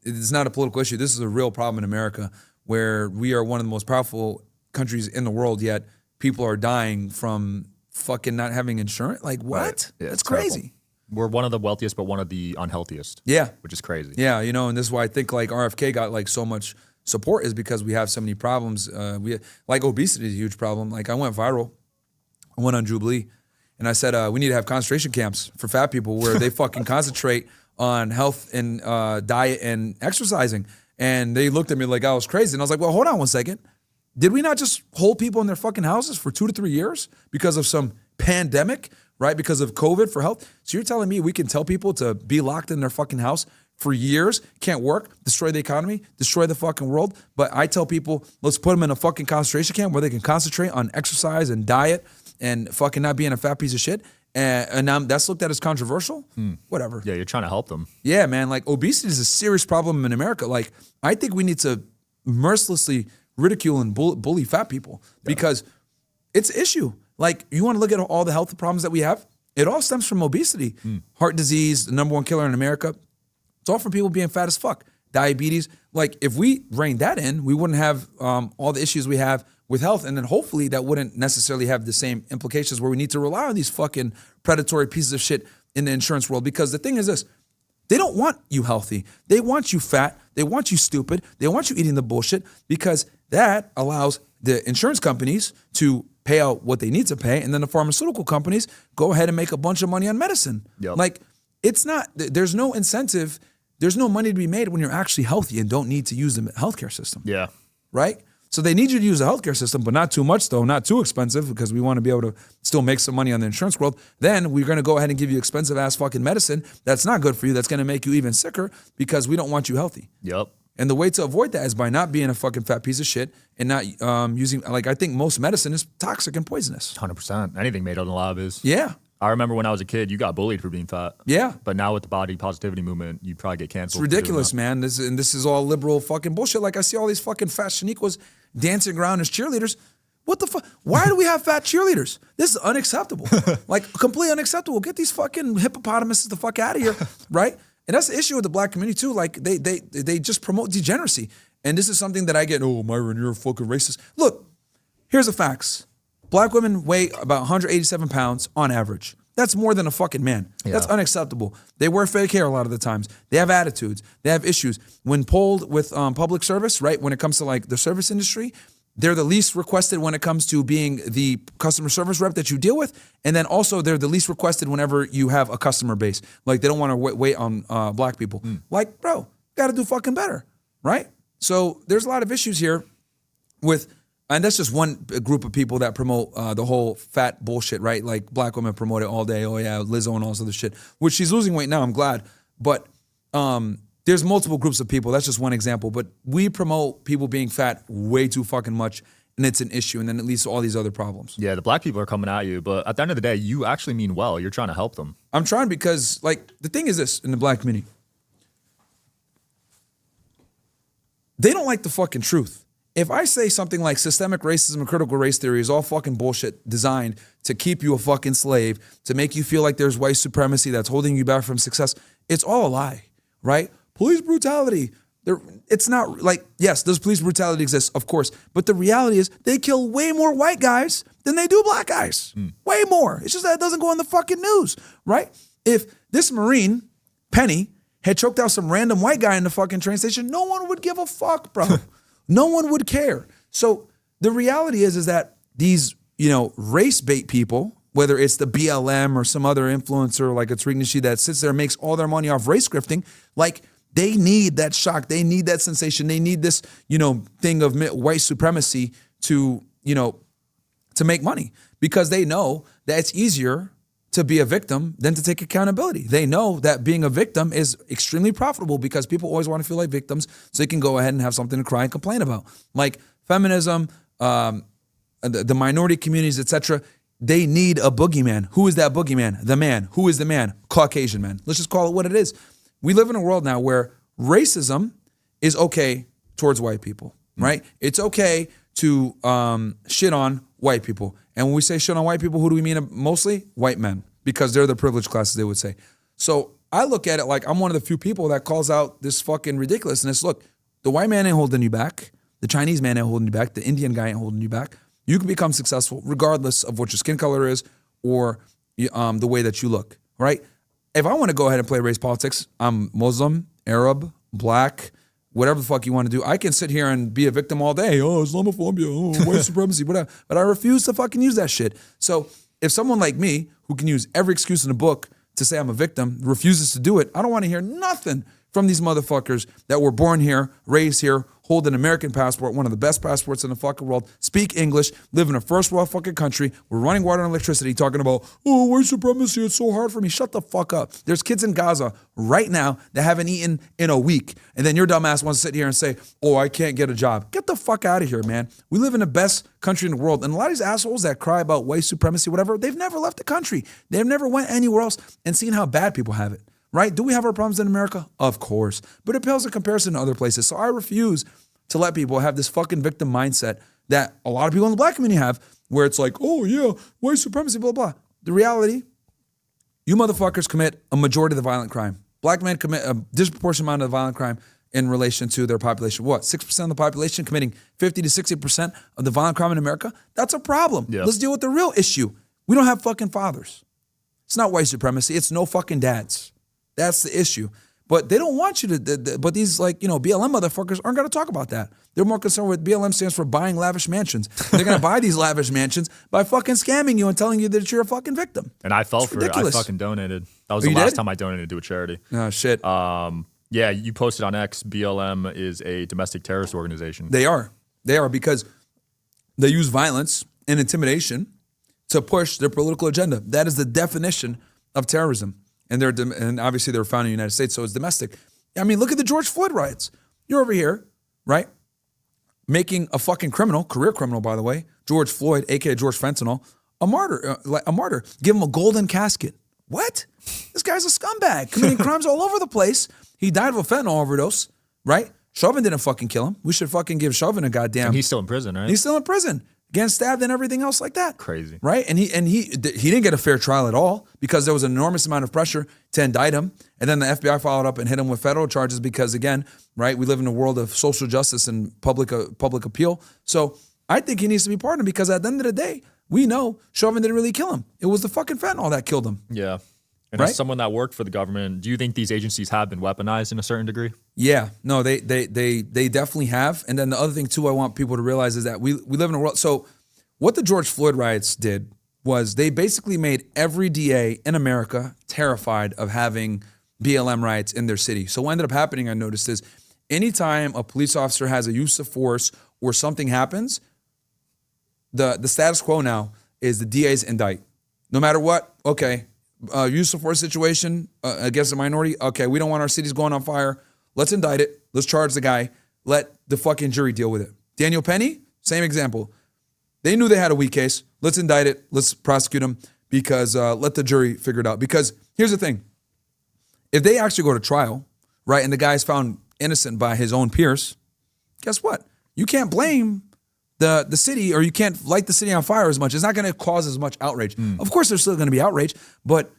it's not a political issue. This is a real problem in America where we are one of the most powerful countries in the world, yet people are dying from fucking not having insurance. Like what? Right. Yeah, that's crazy. Terrible. We're one of the wealthiest, but one of the unhealthiest. Yeah. Which is crazy. Yeah, and this is why I think like RFK got like so much support is because we have so many problems. Like obesity is a huge problem. Like I went viral. I went on Jubilee and I said, we need to have concentration camps for fat people where they fucking concentrate on health and diet and exercising. And they looked at me like I was crazy. And I was like, well, hold on one second. Did we not just hold people in their fucking houses for 2 to 3 years because of some pandemic, right? Because of COVID for health? So you're telling me we can tell people to be locked in their fucking house for years, can't work, destroy the economy, destroy the fucking world. But I tell people, let's put them in a fucking concentration camp where they can concentrate on exercise and diet and fucking not being a fat piece of shit. And that's looked at as controversial. Whatever. Yeah, you're trying to help them. Yeah, man. Like obesity is a serious problem in America. Like I think we need to mercilessly ridicule and bully fat people because it's an issue. Like you want to look at all the health problems that we have. It all stems from obesity. Heart disease, the #1 killer in America. It's all from people being fat as fuck. Diabetes. Like if we rein that in, we wouldn't have all the issues we have with health. And then hopefully that wouldn't necessarily have the same implications where we need to rely on these fucking predatory pieces of shit in the insurance world. Because the thing is this, they don't want you healthy. They want you fat. They want you stupid. They want you eating the bullshit because that allows the insurance companies to pay out what they need to pay, and then the pharmaceutical companies go ahead and make a bunch of money on medicine. Yep. Like, it's not, there's no incentive, there's no money to be made when you're actually healthy and don't need to use the healthcare system. Yeah. Right? So they need you to use the healthcare system, but not too much though, not too expensive, because we want to be able to still make some money on the insurance world. Then we're going to go ahead and give you expensive ass fucking medicine that's not good for you, that's going to make you even sicker because we don't want you healthy. Yep. And the way to avoid that is by not being a fucking fat piece of shit and not using, like, I think most medicine is toxic and poisonous. 100%. Anything made out in the lab is. Yeah. I remember when I was a kid, you got bullied for being fat. Yeah. But now with the body positivity movement, you probably get canceled. It's ridiculous, man. This is all liberal fucking bullshit. Like, I see all these fucking fat shaniquas dancing around as cheerleaders. What the fuck? Why do we have fat cheerleaders? This is unacceptable. Like, completely unacceptable. Get these fucking hippopotamuses the fuck out of here, right? And that's the issue with the black community too. Like, they just promote degeneracy. And this is something that I get, oh, Myron, you're a fucking racist. Look, here's the facts. Black women weigh about 187 pounds on average. That's more than a fucking man. Yeah. That's unacceptable. They wear fake hair a lot of the times. They have attitudes. They have issues. When polled with public service, right, when it comes to like the service industry, they're the least requested when it comes to being the customer service rep that you deal with. And then also they're the least requested whenever you have a customer base. Like, they don't want to wait on black people. Like, bro, got to do fucking better, right? So there's a lot of issues here with, and that's just one group of people that promote the whole fat bullshit, right? Like, black women promote it all day. Oh yeah, Lizzo and all this other shit, which she's losing weight now, I'm glad. But there's multiple groups of people. That's just one example. But we promote people being fat way too fucking much, and it's an issue. And then it leads to all these other problems. Yeah, the black people are coming at you, but at the end of the day, you actually mean well. You're trying to help them. I'm trying because, like, the thing is this in the black community. They don't like the fucking truth. If I say something like systemic racism and critical race theory is all fucking bullshit designed to keep you a fucking slave, to make you feel like there's white supremacy that's holding you back from success, it's all a lie, right? Police brutality. It's not like, yes, does police brutality exist? Of course. But the reality is they kill way more white guys than they do black guys. Way more. It's just that it doesn't go in the fucking news, right? If this Marine, Penny, had choked out some random white guy in the fucking train station, no one would give a fuck, bro. No one would care. So the reality is that these, race bait people, whether it's the BLM or some other influencer like a Tariq that sits there and makes all their money off race grifting, like, they need that shock. They need that sensation. They need this, thing of white supremacy to make money, because they know that it's easier to be a victim than to take accountability. They know that being a victim is extremely profitable because people always want to feel like victims, so they can go ahead and have something to cry and complain about. Like feminism, the minority communities, etc. They need a boogeyman. Who is that boogeyman? The man. Who is the man? Caucasian man. Let's just call it what it is. We live in a world now where racism is okay towards white people, right? It's okay to shit on white people. And when we say shit on white people, who do we mean mostly? White men, because they're the privileged classes, they would say. So I look at it like I'm one of the few people that calls out this fucking ridiculousness. Look, the white man ain't holding you back. The Chinese man ain't holding you back. The Indian guy ain't holding you back. You can become successful regardless of what your skin color is or the way that you look, right? If I want to go ahead and play race politics, I'm Muslim, Arab, black, whatever the fuck you want to do. I can sit here and be a victim all day. Oh, Islamophobia, oh, white supremacy, whatever. But I refuse to fucking use that shit. So if someone like me, who can use every excuse in the book to say I'm a victim, refuses to do it, I don't want to hear nothing from these motherfuckers that were born here, raised here, hold an American passport, one of the best passports in the fucking world, speak English, live in a first world fucking country, we're running water and electricity, talking about, oh, white supremacy, it's so hard for me. Shut the fuck up. There's kids in Gaza right now that haven't eaten in a week, and then your dumb ass wants to sit here and say, oh, I can't get a job. Get the fuck out of here, man. We live in the best country in the world, and a lot of these assholes that cry about white supremacy, whatever, they've never left the country. They've never went anywhere else and seen how bad people have it. Right? Do we have our problems in America? Of course. But it pales in comparison to other places. So I refuse to let people have this fucking victim mindset that a lot of people in the black community have, where it's like, oh yeah, white supremacy, blah, blah. The reality, you motherfuckers commit a majority of the violent crime. Black men commit a disproportionate amount of violent crime in relation to their population. What, 6% of the population committing 50 to 60% of the violent crime in America? That's a problem. Yeah. Let's deal with the real issue. We don't have fucking fathers. It's not white supremacy. It's no fucking dads. That's the issue. But they don't want you to, but these like, BLM motherfuckers aren't going to talk about that. They're more concerned with BLM stands for buying lavish mansions. They're going to buy these lavish mansions by fucking scamming you and telling you that you're a fucking victim. And I fell It's for ridiculous. it. I fucking donated. That was the you last did? time I donated to a charity. Oh, shit. Yeah, you posted on X, BLM is a domestic terrorist organization. They are because they use violence and intimidation to push their political agenda. That is the definition of terrorism. And and obviously they were founded in the United States, so it's domestic. I mean, look at the George Floyd riots. You're over here, right? Making a fucking criminal, career criminal, by the way, George Floyd, aka George Fentanyl, a martyr. Give him a golden casket. What? This guy's a scumbag, committing crimes all over the place. He died of a fentanyl overdose, right? Chauvin didn't fucking kill him. We should fucking give Chauvin a goddamn. And he's still in prison, right? He's still in prison, getting stabbed and everything else like that. Crazy, right? And he didn't get a fair trial at all because there was an enormous amount of pressure to indict him, and then the FBI followed up and hit him with federal charges because, again, right, we live in a world of social justice and public appeal. So I think he needs to be pardoned because at the end of the day, we know Chauvin didn't really kill him. It was the fucking fentanyl that killed him. Yeah. And Right? as someone that worked for the government, do you think these agencies have been weaponized in a certain degree? Yeah, no, they definitely have. And then the other thing too, I want people to realize is that we live in a world. So what the George Floyd riots did was they basically made every DA in America terrified of having BLM riots in their city. So what ended up happening, I noticed, is anytime a police officer has a use of force or something happens, the status quo now is the DAs indict. No matter what, okay, use of force situation against a minority, okay, we don't want our cities going on fire. Let's indict it. Let's charge the guy. Let the fucking jury deal with it. Daniel Penny, same example. They knew they had a weak case. Let's indict it. Let's prosecute him because let the jury figure it out. Because here's the thing. If they actually go to trial, right, and the guy's found innocent by his own peers, guess what? You can't blame the city, or you can't light the city on fire as much. It's not going to cause as much outrage. Of course, there's still going to be outrage, but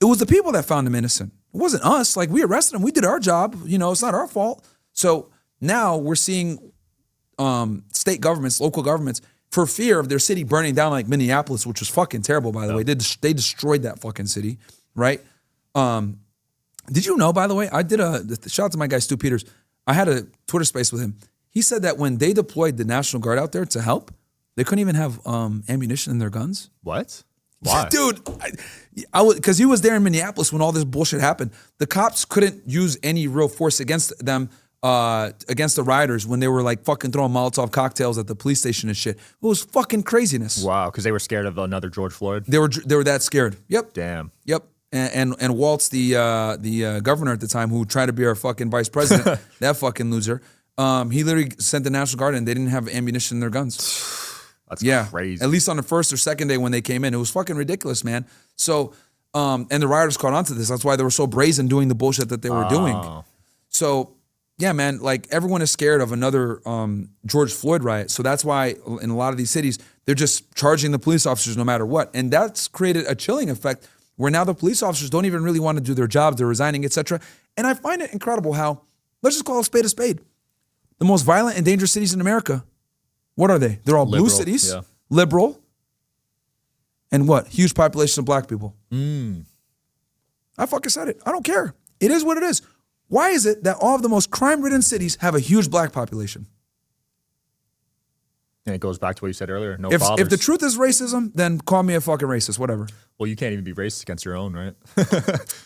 it was the people that found him innocent. It wasn't us. Like, we arrested him. We did our job. It's not our fault. So now we're seeing state governments, local governments, for fear of their city burning down, like Minneapolis, which was fucking terrible, by the way. They destroyed that fucking city, right? Did you know, by the way, I did shout out to my guy, Stu Peters. I had a Twitter space with him. He said that when they deployed the National Guard out there to help, they couldn't even have ammunition in their guns. What? Why? Dude, because he was there in Minneapolis when all this bullshit happened. The cops couldn't use any real force against them, against the rioters when they were like fucking throwing Molotov cocktails at the police station and shit. It was fucking craziness. Wow, because they were scared of another George Floyd? They were that scared. Yep. Damn. Yep. And Waltz, the governor at the time, who tried to be our fucking vice president, that fucking loser, he literally sent the National Guard and they didn't have ammunition in their guns. That's crazy. At least on the first or second day when they came in. It was fucking ridiculous, man. So, and the rioters caught on to this. That's why they were so brazen doing the bullshit that they were doing. So, yeah, man, like everyone is scared of another George Floyd riot. So that's why in a lot of these cities, they're just charging the police officers no matter what. And that's created a chilling effect where now the police officers don't even really want to do their jobs. They're resigning, etc. And I find it incredible how, let's just call a spade a spade. The most violent and dangerous cities in America, what are they? They're all Liberal, blue cities, yeah. liberal, and what? Huge population of black people. I fucking said it. I don't care. It is what it is. Why is it that all of the most crime-ridden cities have a huge black population? And it goes back to what you said earlier. No If fathers. the truth is racism, then call me a fucking racist, whatever. Well, you can't even be racist against your own, right?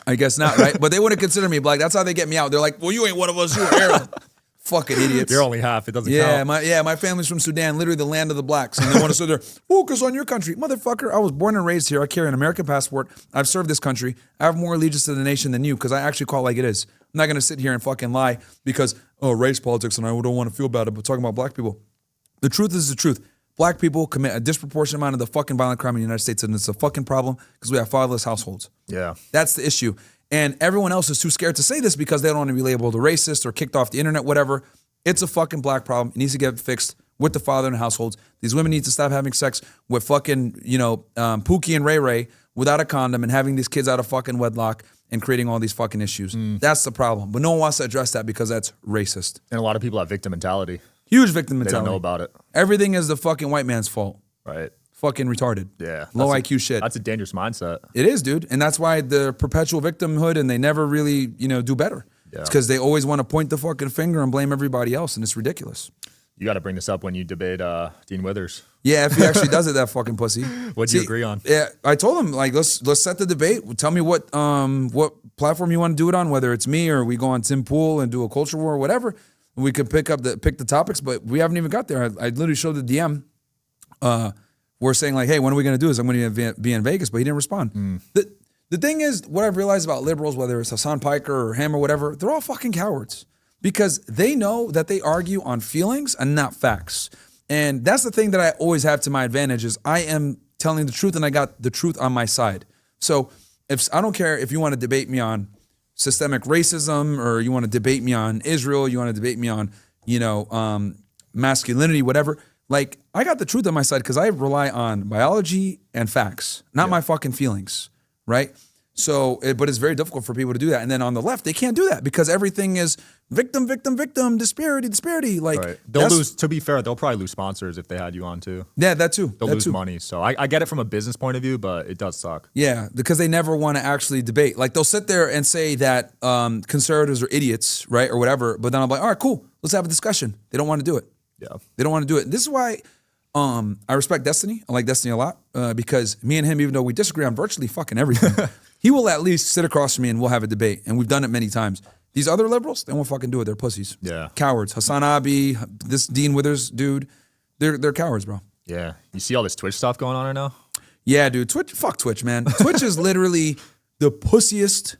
I guess not, right? But they wouldn't consider me black. That's how they get me out. They're like, well, you ain't one of us. You're Arab. Fucking idiots. You're only half. It doesn't count. My family's from Sudan, literally the land of the blacks. And they want to sit there, focus on your country. Motherfucker, I was born and raised here. I carry an American passport. I've served this country. I have more allegiance to the nation than you because I actually call it like it is. I'm not going to sit here and fucking lie because, race politics and I don't want to feel bad about talking about black people. The truth is the truth. Black people commit a disproportionate amount of the fucking violent crime in the United States, and it's a fucking problem because we have fatherless households. Yeah. That's the issue. And everyone else is too scared to say this because they don't want to be labeled a racist or kicked off the internet, whatever. It's a fucking black problem. It needs to get fixed with the father in the households. These women need to stop having sex with fucking, Pookie and Ray Ray without a condom and having these kids out of fucking wedlock and creating all these fucking issues. That's the problem. But no one wants to address that because that's racist. And a lot of people have victim mentality. Huge victim They mentality. don't know about it. Everything is the fucking white man's fault. Right. Fucking retarded. Yeah. Low That's IQ shit. That's a dangerous mindset. It is, dude. And that's why the perpetual victimhood and they never really, do better. Yeah. It's because they always want to point the fucking finger and blame everybody else, and it's ridiculous. You got to bring this up when you debate Dean Withers. Yeah, if he actually does it, that fucking pussy. What'd you agree on? Yeah, I told him like let's set the debate. Tell me what platform you want to do it on, whether it's me or we go on Tim Pool and do a culture war or whatever. We could pick the topics, but we haven't even got there. I literally showed the DM. We're saying like, hey, when are we going to do this? I'm going to be in Vegas, but he didn't respond. The thing is, what I've realized about liberals, whether it's Hassan Piker or him or whatever, they're all fucking cowards because they know that they argue on feelings and not facts. And that's the thing that I always have to my advantage is I am telling the truth and I got the truth on my side. So if I don't care if you want to debate me on systemic racism or you want to debate me on Israel, you want to debate me on, masculinity, whatever. Like I got the truth on my side because I rely on biology and facts, not my fucking feelings, right? So, but it's very difficult for people to do that. And then on the left, they can't do that because everything is victim, disparity. Like they'll lose. To be fair, they'll probably lose sponsors if they had you on too. Yeah, that too. They'll lose money. So I get it from a business point of view, but it does suck. Yeah, because they never want to actually debate. Like they'll sit there and say that conservatives are idiots, right, or whatever. But then I'm like, all right, cool, let's have a discussion. They don't want to do it. Yeah, they don't want to do it. This is why I respect Destiny. I like Destiny a lot because me and him, even though we disagree on virtually fucking everything, he will at least sit across from me and we'll have a debate. And we've done it many times. These other liberals, they won't fucking do it. They're pussies. Yeah. Cowards. Hassan Abi, this Dean Withers dude, they're cowards, bro. Yeah. You see all this Twitch stuff going on right now? Yeah, dude. Fuck Twitch, man. Twitch is literally the pussiest,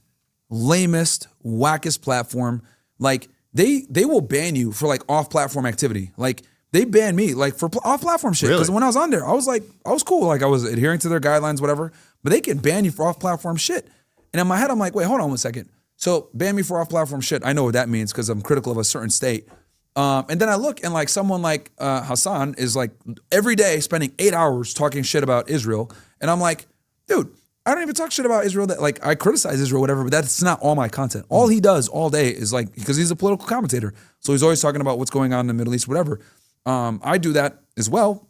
lamest, wackest platform. Like, they will ban you for like off-platform activity. Like, they banned me like for off-platform shit. Because when I was on there, I was cool. Like I was adhering to their guidelines, whatever. But they can ban you for off-platform shit. And in my head, I'm like, wait, hold on one second. So ban me for off-platform shit. I know what that means because I'm critical of a certain state. And then I look and like someone like Hassan is like every day spending 8 hours talking shit about Israel. And I'm like, dude, I don't even talk shit about Israel. That like I criticize Israel, whatever, but that's not all my content. All he does all day is like, because he's a political commentator. So he's always talking about what's going on in the Middle East, whatever. I do that as well,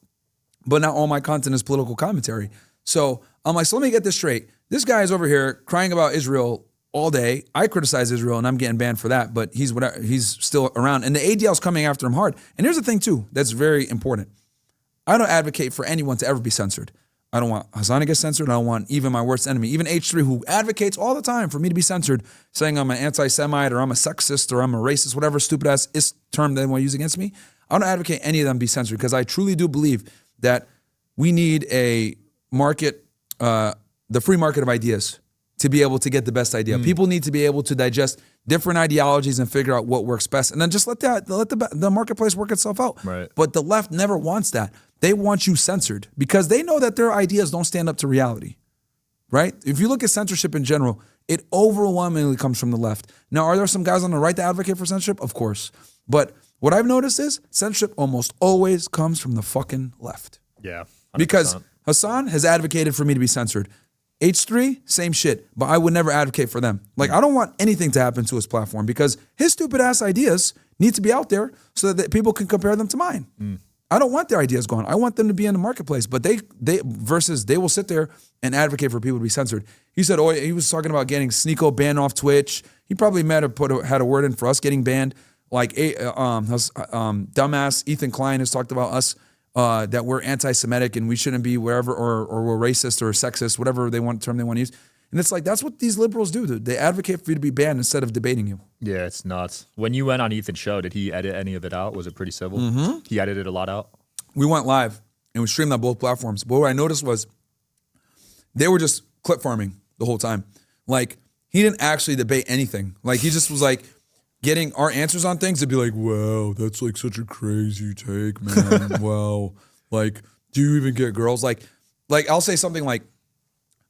but not all my content is political commentary. So I'm like, so let me get this straight. This guy is over here crying about Israel all day. I criticize Israel and I'm getting banned for that, but he's still around. And the ADL's coming after him hard. And here's the thing too, that's very important. I don't advocate for anyone to ever be censored. I don't want Hassan to get censored. I don't want even my worst enemy, even H3, who advocates all the time for me to be censored, saying I'm an anti-Semite or I'm a sexist or I'm a racist, whatever stupid ass term they want to use against me. I don't advocate any of them be censored because I truly do believe that we need a market, the free market of ideas to be able to get the best idea. People need to be able to digest different ideologies and figure out what works best. And then just let the marketplace work itself out. Right. But the left never wants that. They want you censored because they know that their ideas don't stand up to reality, right? If you look at censorship in general, it overwhelmingly comes from the left. Now, are there some guys on the right that advocate for censorship? Of course. But what I've noticed is censorship almost always comes from the fucking left. Yeah. 100%. Because Hassan has advocated for me to be censored. H3, same shit, but I would never advocate for them. Like, I don't want anything to happen to his platform because his stupid ass ideas need to be out there so that people can compare them to mine. I don't want their ideas gone. I want them to be in the marketplace, but they will sit there and advocate for people to be censored. He said, oh, he was talking about getting Sneeko banned off Twitch. He probably might have had a word in for us getting banned. Like, dumbass Ethan Klein has talked about us, that we're anti-Semitic and we shouldn't be wherever, or we're racist or sexist, whatever term they want to use. And it's like, that's what these liberals do. They advocate for you to be banned instead of debating you. Yeah, it's nuts. When you went on Ethan's show, did he edit any of it out? Was it pretty civil? He edited a lot out? We went live and we streamed on both platforms. But what I noticed was they were just clip farming the whole time. Like, he didn't actually debate anything. Like, he just was like getting our answers on things to be like, wow, that's like such a crazy take, man. Wow. Like, do you even get girls? Like I'll say something like,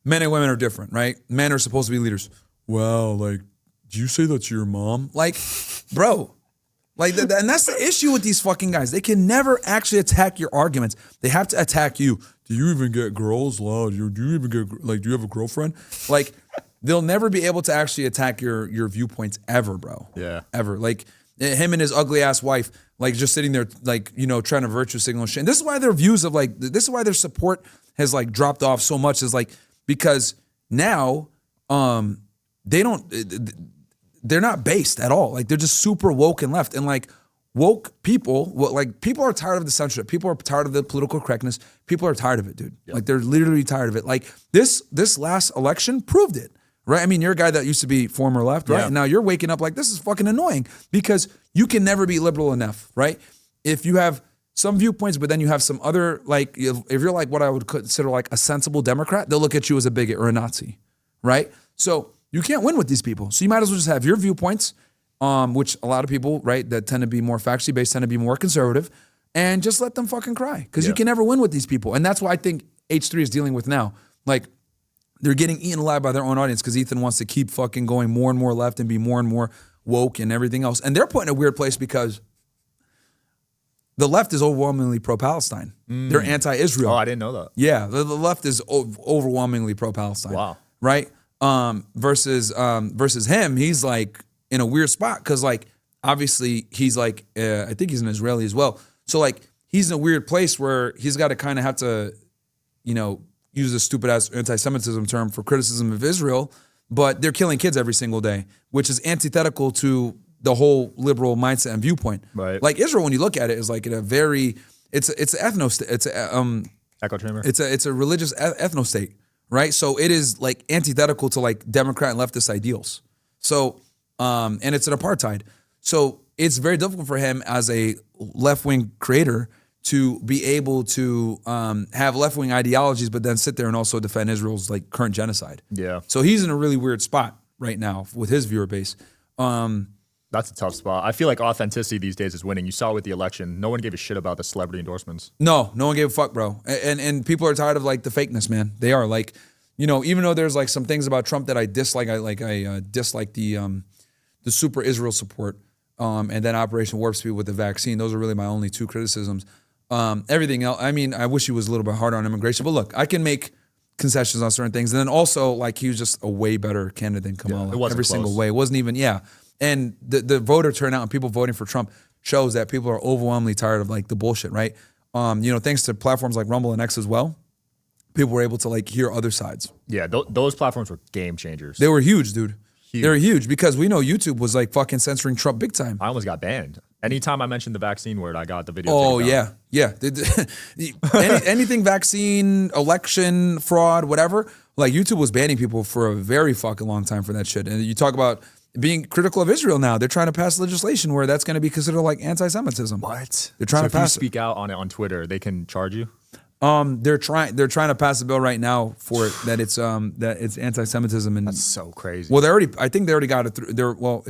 men and women are different, right? Men are supposed to be leaders. Wow, like, do you say that's your mom? Like, bro, like, and that's the issue with these fucking guys. They can never actually attack your arguments. They have to attack you. Do you even get girls? Wow, do you even get, like, do you have a girlfriend? Like, they'll never be able to actually attack your viewpoints ever, bro. Yeah. Ever. Like, him and his ugly ass wife, like, just sitting there, like, trying to virtue signal shit. And this is why their views of, like, this is why their support has, like, dropped off so much, is like, because now they don't, they're not based at all. Like they're just super woke and left. And like woke people, like people are tired of the censorship. People are tired of the political correctness. People are tired of it, dude. Yep. Like they're literally tired of it. Like this last election proved it, right? I mean, you're a guy that used to be former left, right? Yeah. And now you're waking up like, this is fucking annoying because you can never be liberal enough, right? If you have some viewpoints, but then you have some other, like, if you're like what I would consider like a sensible Democrat, they'll look at you as a bigot or a Nazi, right? So you can't win with these people. So you might as well just have your viewpoints, which a lot of people, right, that tend to be more factually based, tend to be more conservative, and just let them fucking cry because you can never win with these people. And that's what I think H3 is dealing with now. Like, they're getting eaten alive by their own audience because Ethan wants to keep fucking going more and more left and be more and more woke and everything else. And they're put in a weird place because the left is overwhelmingly pro-Palestine. They're anti-Israel. Oh, I didn't know that. Yeah, the left is overwhelmingly pro-Palestine. Wow. Right? Versus him, he's like in a weird spot because like obviously he's like I think he's an Israeli as well. So like he's in a weird place where he's got to kind of have to, you know, use a stupid ass anti-Semitism term for criticism of Israel, but they're killing kids every single day, which is antithetical to the whole liberal mindset and viewpoint. Right. Like Israel, when you look at it, is like in a very it's echo chamber. It's a religious ethno state, right? So it is like antithetical to like Democrat and leftist ideals. So and it's an apartheid. So it's very difficult for him as a left-wing creator to be able to have left-wing ideologies, but then sit there and also defend Israel's like current genocide. Yeah. So he's in a really weird spot right now with his viewer base. That's a tough spot. I feel like authenticity these days is winning. You saw it with the election. No one gave a shit about the celebrity endorsements. No one gave a fuck, bro. And people are tired of like the fakeness, man. They are like, you know, even though there's like some things about Trump that I dislike, I dislike the super Israel support, and then Operation Warp Speed with the vaccine. Those are really my only two criticisms. Everything else, I mean, I wish he was a little bit harder on immigration, but look, I can make concessions on certain things. And then also, like, he was just a way better candidate than Kamala. It wasn't every close. single way. It wasn't even, And the voter turnout and people voting for Trump shows that people are overwhelmingly tired of like the bullshit, right? You know, thanks to platforms like Rumble and X as well, people were able to like hear other sides. Yeah, those platforms were game changers. They were huge, dude. They were huge because we know YouTube was like fucking censoring Trump big time. I almost got banned. Anytime I mentioned the vaccine word, I got the video. Oh, yeah. Anything vaccine, election, fraud, whatever, like YouTube was banning people for a very fucking long time for that shit. And you talk about being critical of Israel now. They're trying to pass legislation where that's going to be considered like anti-Semitism. What? They're trying to pass if you speak out on it on Twitter, they can charge you? They're trying to pass a bill right now for it that it's anti-Semitism, and that's so crazy. Well, I think they already got it through.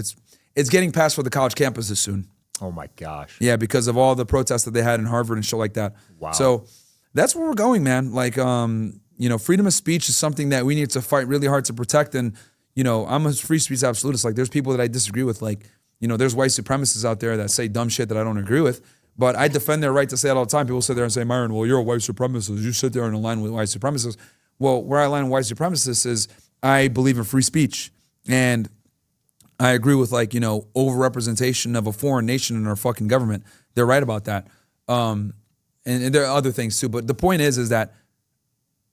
It's getting passed for the college campuses soon. Oh my gosh. Yeah, because of all the protests that they had in Harvard and shit like that. Wow. So that's where we're going, man. Like, you know, freedom of speech is something that we need to fight really hard to protect. And, you know, I'm a free speech absolutist. Like, there's people that I disagree with. Like, you know, there's white supremacists out there that say dumb shit that I don't agree with. But I defend their right to say it all the time. People sit there and say, Myron, well, you're a white supremacist. You sit there and align with white supremacists. Well, where I align with white supremacists is I believe in free speech. And I agree with, like, you know, overrepresentation of a foreign nation in our fucking government. They're right about that. And there are other things too. But the point is that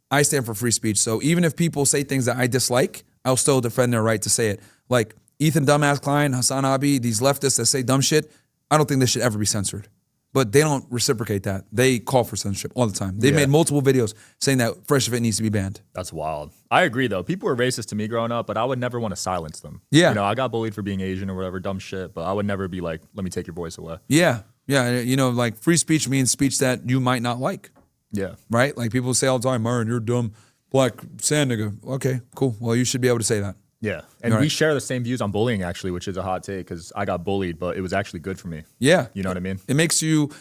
I stand for free speech. So even if people say things that I dislike, I'll still defend their right to say it. Like Ethan Dumbass Klein, Hassan Abi, these leftists that say dumb shit, I don't think this should ever be censored. But they don't reciprocate that. They call for censorship all the time. They've made multiple videos saying that Fresh Fit needs to be banned. That's wild. I agree, though. People were racist to me growing up, but I would never want to silence them. Yeah. You know, I got bullied for being Asian or whatever, dumb shit, but I would never be like, let me take your voice away. Yeah. Yeah. You know, like free speech means speech that you might not like. Yeah. Right? Like people say all the time, Myron, you're dumb, black sand nigga. Okay, cool. Well, you should be able to say that. Yeah. And we share the same views on bullying, actually, which is a hot take because I got bullied, but it was actually good for me. Yeah. You know what I mean? It makes you...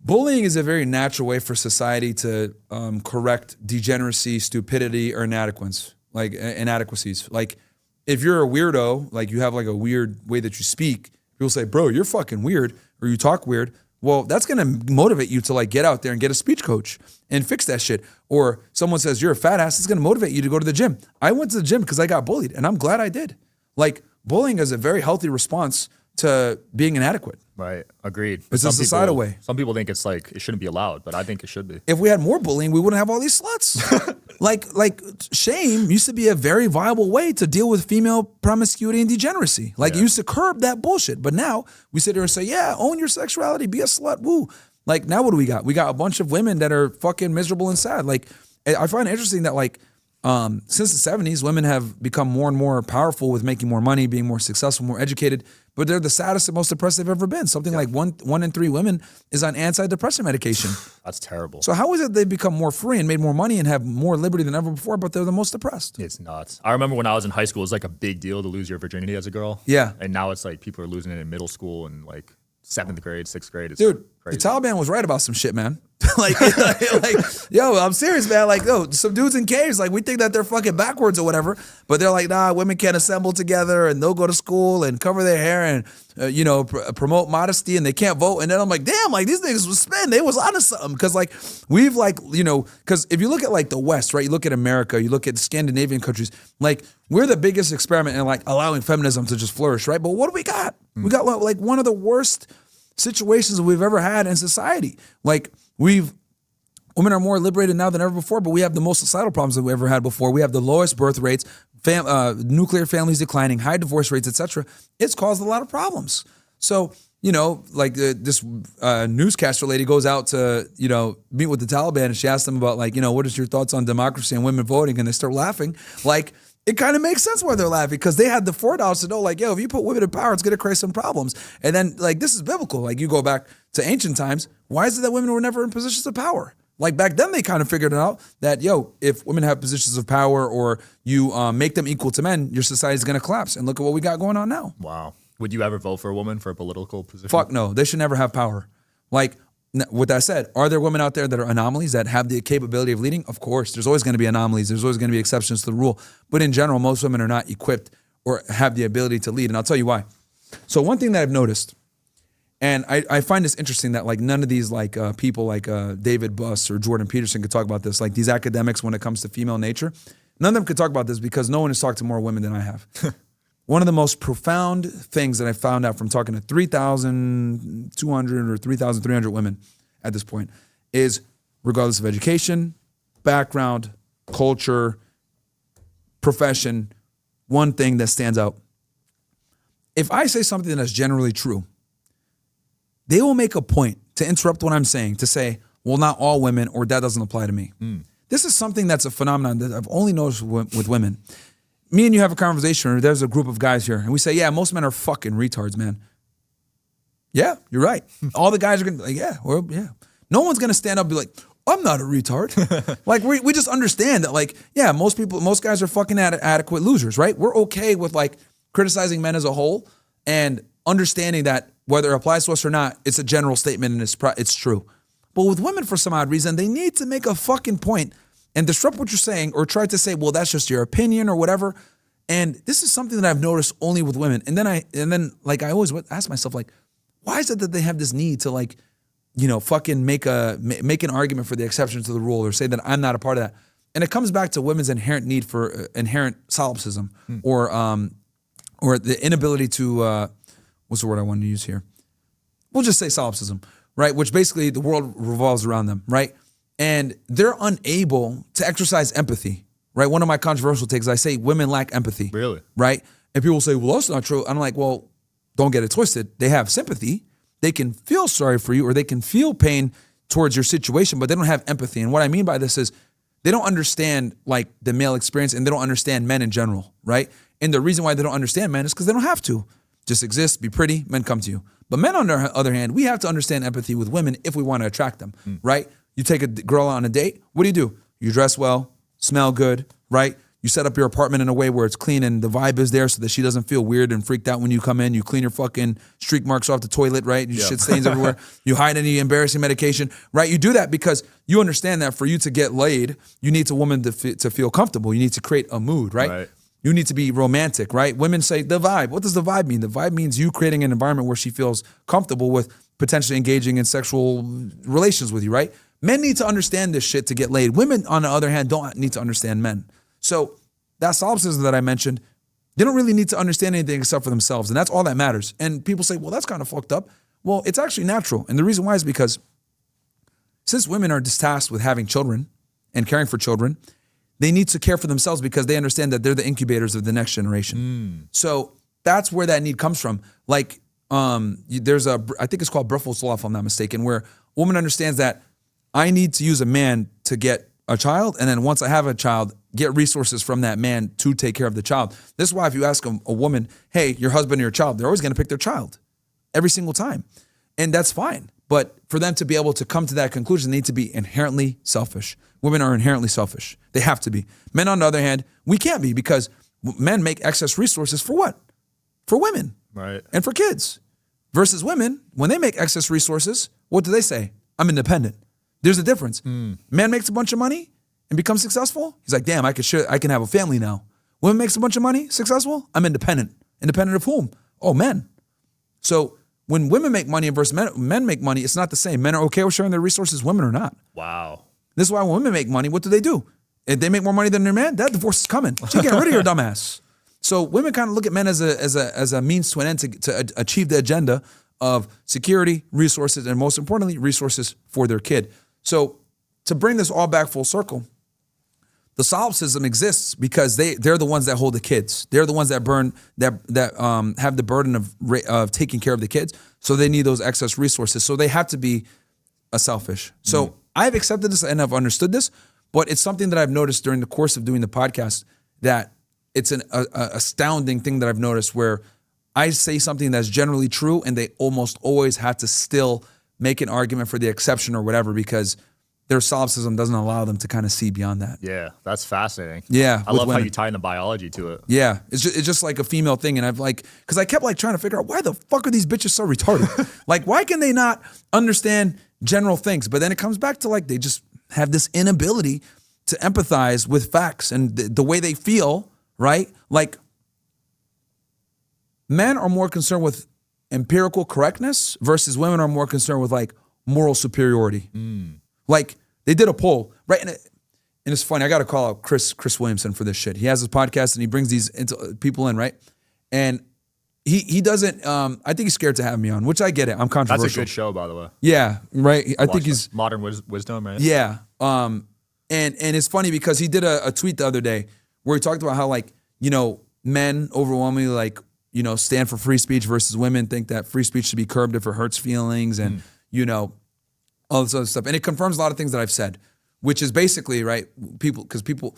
Bullying is a very natural way for society to correct degeneracy, stupidity, or inadequacies. Like, if you're a weirdo, like you have like a weird way that you speak, people say, bro, you're fucking weird, or you talk weird. Well, that's gonna motivate you to like get out there and get a speech coach and fix that shit. Or someone says you're a fat ass, it's gonna motivate you to go to the gym. I went to the gym because I got bullied, and I'm glad I did. Like, bullying is a very healthy response to being inadequate. Right. Agreed. It's a societal way. Some people think it's like it shouldn't be allowed, but I think it should be. If we had more bullying, we wouldn't have all these sluts. like shame used to be a very viable way to deal with female promiscuity and degeneracy. Like, you used to curb that bullshit. But now we sit here and say, yeah, own your sexuality, be a slut, woo. Like, now what do we got? We got a bunch of women that are fucking miserable and sad. Like, I find it interesting that, like, since the 70s, women have become more and more powerful with making more money, being more successful, more educated, but they're the saddest and most depressed they've ever been. Something like one in 3 women is on antidepressant medication. That's terrible. So how is it they've become more free and made more money and have more liberty than ever before, but they're the most depressed? It's nuts. I remember when I was in high school, it was like a big deal to lose your virginity as a girl. Yeah. And now it's like people are losing it in middle school and like 7th grade, 6th grade. It's Dude, crazy. the Taliban was right about some shit, man. like, yo, I'm serious, man. Like, yo, some dudes in caves, like, we think that they're fucking backwards or whatever, but they're like, nah, women can't assemble together and they'll go to school and cover their hair and, promote modesty and they can't vote. And then I'm like, damn, like, these niggas was spin. They was onto something. Cause like, we've like, cause if you look at like the West, right, you look at America, you look at Scandinavian countries, like, we're the biggest experiment in like allowing feminism to just flourish, right? But what do we got? We got like one of the worst situations we've ever had in society. Like, women are more liberated now than ever before, but we have the most societal problems that we ever had before. We have the lowest birth rates, nuclear families declining, high divorce rates, etc. It's caused a lot of problems. So, like this newscaster lady goes out to, meet with the Taliban and she asks them about like, what is your thoughts on democracy and women voting? And they start laughing. Like, it kind of makes sense why they're laughing because they had the foreknowledge to know, like, yo, if you put women in power, it's going to create some problems. And then, like, this is biblical. Like, you go back to ancient times. Why is it that women were never in positions of power? Like, back then, they kind of figured it out that, yo, if women have positions of power or you make them equal to men, your society is going to collapse. And look at what we got going on now. Wow. Would you ever vote for a woman for a political position? Fuck no. They should never have power. Like, with that said, are there women out there that are anomalies that have the capability of leading? Of course. There's always going to be anomalies. There's always going to be exceptions to the rule. But in general, most women are not equipped or have the ability to lead. And I'll tell you why. So one thing that I've noticed, and I find this interesting that like none of these like people like David Buss or Jordan Peterson could talk about this. Like these academics when it comes to female nature, none of them could talk about this because no one has talked to more women than I have. One of the most profound things that I found out from talking to 3,200 or 3,300 women at this point is regardless of education, background, culture, profession, one thing that stands out. If I say something that's generally true, they will make a point to interrupt what I'm saying, to say, well, not all women, or that doesn't apply to me. This is something that's a phenomenon that I've only noticed with women. Me and you have a conversation, or there's a group of guys here, and we say, yeah, most men are fucking retards, man. Yeah, you're right. All the guys are gonna be like, yeah. No one's gonna stand up and be like, I'm not a retard. Like we just understand that, like, yeah, most guys are fucking adequate losers, right? We're okay with like criticizing men as a whole and understanding that whether it applies to us or not, it's a general statement and it's true. But with women, for some odd reason, they need to make a fucking point and disrupt what you're saying or try to say, well, that's just your opinion or whatever. And this is something that I've noticed only with women. And then I always ask myself, like, why is it that they have this need to like, fucking make an argument for the exception to the rule or say that I'm not a part of that? And it comes back to women's inherent need for inherent solipsism or the inability to, what's the word I want to use here? We'll just say solipsism, right? Which basically the world revolves around them, right? And they're unable to exercise empathy, right? One of my controversial takes, I say women lack empathy. Really? Right? And people say, well, that's not true. I'm like, well, don't get it twisted. They have sympathy. They can feel sorry for you or they can feel pain towards your situation, but they don't have empathy. And what I mean by this is they don't understand like the male experience and they don't understand men in general, right? And the reason why they don't understand men is because they don't have to. Just exist, be pretty, men come to you. But men, on the other hand, we have to understand empathy with women if we want to attract them, right? You take a girl on a date, what do? You dress well, smell good, right? You set up your apartment in a way where it's clean and the vibe is there so that she doesn't feel weird and freaked out when you come in. You clean your fucking streak marks off the toilet, right? You shit stains everywhere. You hide any embarrassing medication, right? You do that because you understand that for you to get laid, you need a woman to feel comfortable. You need to create a mood, right? You need to be romantic, right? Women say the vibe. What does the vibe mean? The vibe means you creating an environment where she feels comfortable with potentially engaging in sexual relations with you, right? Men need to understand this shit to get laid. Women, on the other hand, don't need to understand men. So that solipsism that I mentioned, They don't really need to understand anything except for themselves. And that's all that matters. And people say, well, that's kind of fucked up. Well, it's actually natural. And the reason why is because since women are tasked with having children and caring for children, they need to care for themselves because they understand that they're the incubators of the next generation. So that's where that need comes from. Like, there's I think it's called Bruffel's Law, if I'm not mistaken, where a woman understands that I need to use a man to get a child, and then once I have a child, get resources from that man to take care of the child. This is why if you ask a woman, hey, your husband or your child, they're always going to pick their child every single time. And that's fine. But for them to be able to come to that conclusion, they need to be inherently selfish. Women are inherently selfish. They have to be. Men, on the other hand, we can't be because men make excess resources for what? For women. Right. And for kids. Versus women, when they make excess resources, what do they say? I'm independent. There's a difference. Man makes a bunch of money and becomes successful. He's like, damn, I can have a family now. Women makes a bunch of money, successful. I'm independent. Independent of whom? Oh, men. So when women make money versus men make money, it's not the same. Men are okay with sharing their resources, women are not. Wow. This is why when women make money, what do? If they make more money than their man, that divorce is coming. She getting rid of your dumbass. So women kind of look at men as a means to an end to achieve the agenda of security, resources, and most importantly, resources for their kid. So to bring this all back full circle, the solipsism exists because they're the ones that hold the kids. They're the ones that have the burden of taking care of the kids. So they need those excess resources. So they have to be selfish. So I've accepted this and I've understood this, but it's something that I've noticed during the course of doing the podcast that it's an astounding thing that I've noticed where I say something that's generally true and they almost always have to still make an argument for the exception or whatever because their solipsism doesn't allow them to kind of see beyond that. Yeah, that's fascinating. Yeah. I love how you tie in the biology to it. Yeah, it's just like a female thing. And I've because I kept trying to figure out why the fuck are these bitches so retarded? Why can they not understand general things? But then it comes back to they just have this inability to empathize with facts and the way they feel, right? Men are more concerned with empirical correctness versus women are more concerned with moral superiority. They did a poll, right? And it's funny. I got to call out Chris Williamson for this shit. He has his podcast and he brings these people in, right? And he doesn't. I think he's scared to have me on, which I get it. I'm controversial. That's a good show, by the way. Yeah, right. I think he's Modern Wisdom, right? Yeah. And it's funny because he did a tweet the other day where he talked about how men overwhelmingly stand for free speech versus women think that free speech should be curbed if it hurts feelings and all this other stuff. And it confirms a lot of things that I've said, which is basically, right, the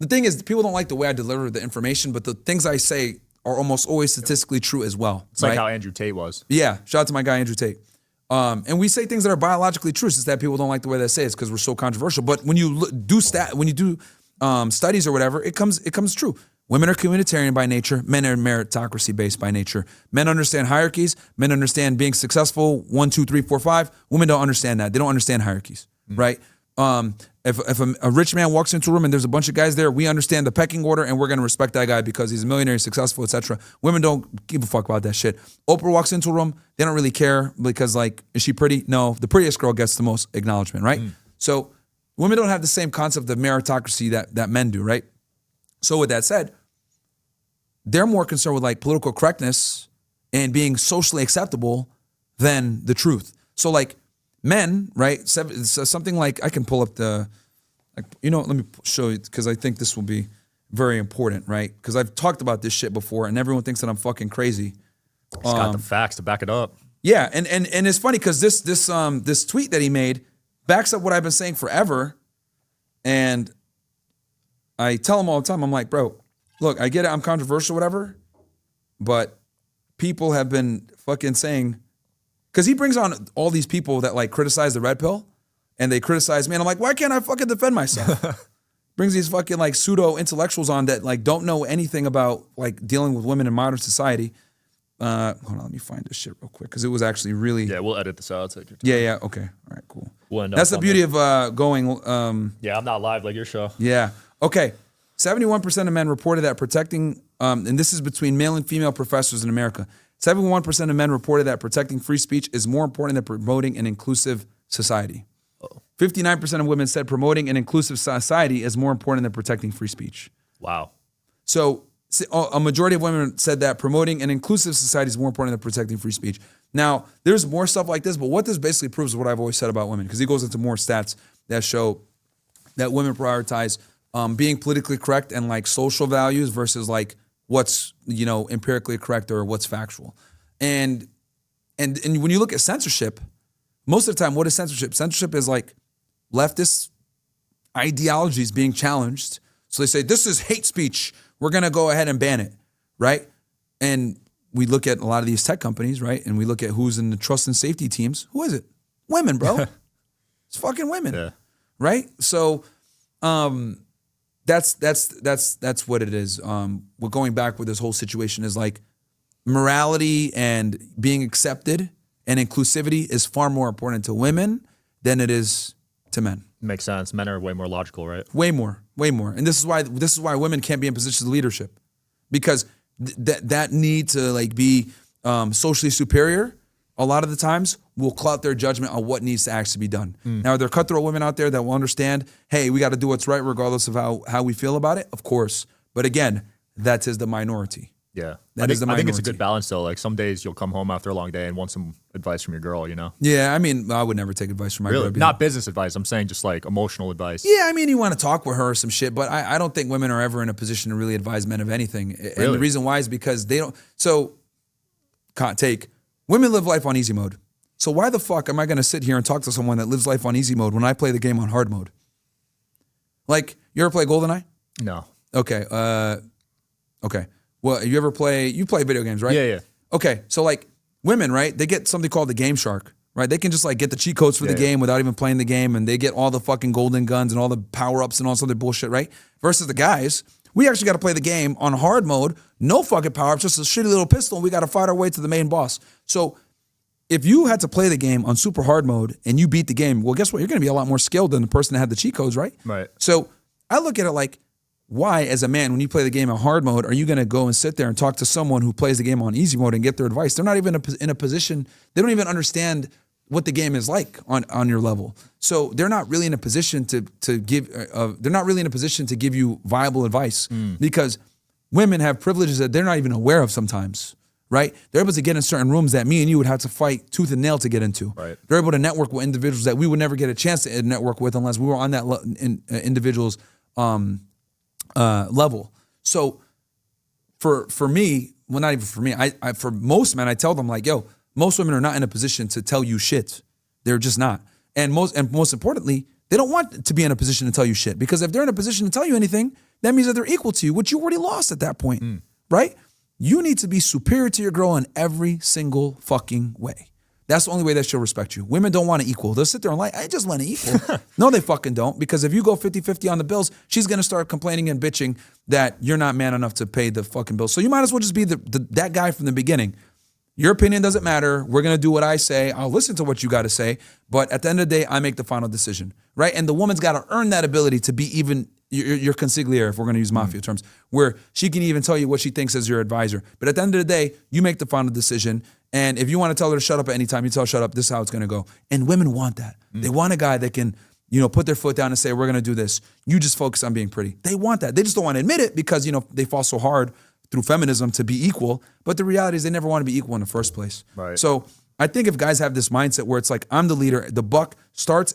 thing is, people don't like the way I deliver the information, but the things I say are almost always statistically true as well. It's like how Andrew Tate was. Yeah, shout out to my guy, Andrew Tate. And we say things that are biologically true, it's just that people don't like the way they say it because we're so controversial. But when you do studies or whatever, it comes true. Women are communitarian by nature. Men are meritocracy-based by nature. Men understand hierarchies. Men understand being successful, 1, 2, 3, 4, 5. Women don't understand that. They don't understand hierarchies, right? If a rich man walks into a room and there's a bunch of guys there, we understand the pecking order and we're going to respect that guy because he's a millionaire, he's successful, etc. Women don't give a fuck about that shit. Oprah walks into a room, they don't really care because is she pretty? No, the prettiest girl gets the most acknowledgement, right? So women don't have the same concept of meritocracy that men do, right? So with that said, they're more concerned with political correctness and being socially acceptable than the truth. So men, right? Something I can pull up let me show you because I think this will be very important, right? Because I've talked about this shit before and everyone thinks that I'm fucking crazy. He's got the facts to back it up. Yeah, and it's funny because this tweet that he made backs up what I've been saying forever. And I tell him all the time, I'm like, bro, look, I get it, I'm controversial, whatever, but people have been fucking saying, because he brings on all these people that criticize the red pill, and they criticize me, and I'm like, why can't I fucking defend myself? Brings these fucking pseudo intellectuals on that don't know anything about dealing with women in modern society. Hold on, let me find this shit real quick because it was actually really. Yeah, we'll edit this out. Take your time. Yeah, okay, all right, cool. That's the beauty of going. Yeah, I'm not live like your show. Yeah, okay. 71% of men reported that protecting, and this is between male and female professors in America. 71% of men reported that protecting free speech is more important than promoting an inclusive society. 59% of women said promoting an inclusive society is more important than protecting free speech. Wow. So a majority of women said that promoting an inclusive society is more important than protecting free speech. Now, there's more stuff like this, but what this basically proves is what I've always said about women, because he goes into more stats that show that women prioritize being politically correct and like social values versus like what's, you know, empirically correct or what's factual. And when you look at censorship, most of the time, what is censorship? Censorship is like leftist ideologies being challenged. So they say, this is hate speech. We're going to go ahead and ban it, right? And we look at a lot of these tech companies, right? And we look at who's in the trust and safety teams. Who is it? Women, bro. It's fucking women, right? So that's what it is. We're going back with this whole situation is like morality and being accepted and inclusivity is far more important to women than it is to men. Makes sense. Men are way more logical, right? Way more. And this is why women can't be in positions of leadership, because that need to like be socially superior a lot of the times will cloud their judgment on what needs to actually be done. Now, are there cutthroat women out there that will understand, hey, we got to do what's right regardless of how we feel about it? Of course. But again, that is the minority. Yeah. I think it's a good balance though. Like some days you'll come home after a long day and want some advice from your girl, you know? Yeah, I mean, I would never take advice from my girl. Not business advice. I'm saying just like emotional advice. Yeah, I mean, you want to talk with her or some shit, but I don't think women are ever in a position to really advise men of anything. And the reason why is because they don't. So, women live life on easy mode. So why the fuck am I going to sit here and talk to someone that lives life on easy mode when I play the game on hard mode? Like, you ever play GoldenEye? No. Okay. Okay. Well, you play video games, right? Yeah. Okay. So like women, right? They get something called the Game Shark, right? They can just like get the cheat codes for the game without even playing the game, and they get all the fucking golden guns and all the power-ups and all this other bullshit, right? Versus the guys, we actually got to play the game on hard mode, no fucking power-ups, just a shitty little pistol, and we got to fight our way to the main boss. So if you had to play the game on super hard mode and you beat the game, well, guess what? You're going to be a lot more skilled than the person that had the cheat codes, right? Right. So I look at it like, why, as a man, when you play the game on hard mode, are you going to go and sit there and talk to someone who plays the game on easy mode and get their advice? They're not even in a position, they don't even understand what the game is like on your level. So they're not really in a position to give you viable advice because women have privileges that they're not even aware of sometimes, right? They're able to get in certain rooms that me and you would have to fight tooth and nail to get into. Right. They're able to network with individuals that we would never get a chance to network with unless we were on that individual's level. So for me, well, not even for me, I for most men, I tell them like, yo, most women are not in a position to tell you shit. They're just not. And most importantly, they don't want to be in a position to tell you shit, because if they're in a position to tell you anything, that means that they're equal to you, which you already lost at that point, right? You need to be superior to your girl in every single fucking way. That's the only way that she'll respect you. Women don't want to equal. They'll sit there and like, I just want to equal. No, they fucking don't. Because if you go 50-50 on the bills, she's going to start complaining and bitching that you're not man enough to pay the fucking bills. So you might as well just be that guy from the beginning. Your opinion doesn't matter. We're going to do what I say. I'll listen to what you got to say. But at the end of the day, I make the final decision, right? And the woman's got to earn that ability to be even your consigliere, if we're going to use mafia terms, where she can even tell you what she thinks as your advisor. But at the end of the day, you make the final decision. And if you want to tell her to shut up at any time, you tell her shut up. This is how it's going to go. And women want that. They want a guy that can, put their foot down and say, we're going to do this. You just focus on being pretty. They want that. They just don't want to admit it because, they fall so hard through feminism to be equal. But the reality is they never want to be equal in the first place. Right. So I think if guys have this mindset where it's like, I'm the leader, the buck stops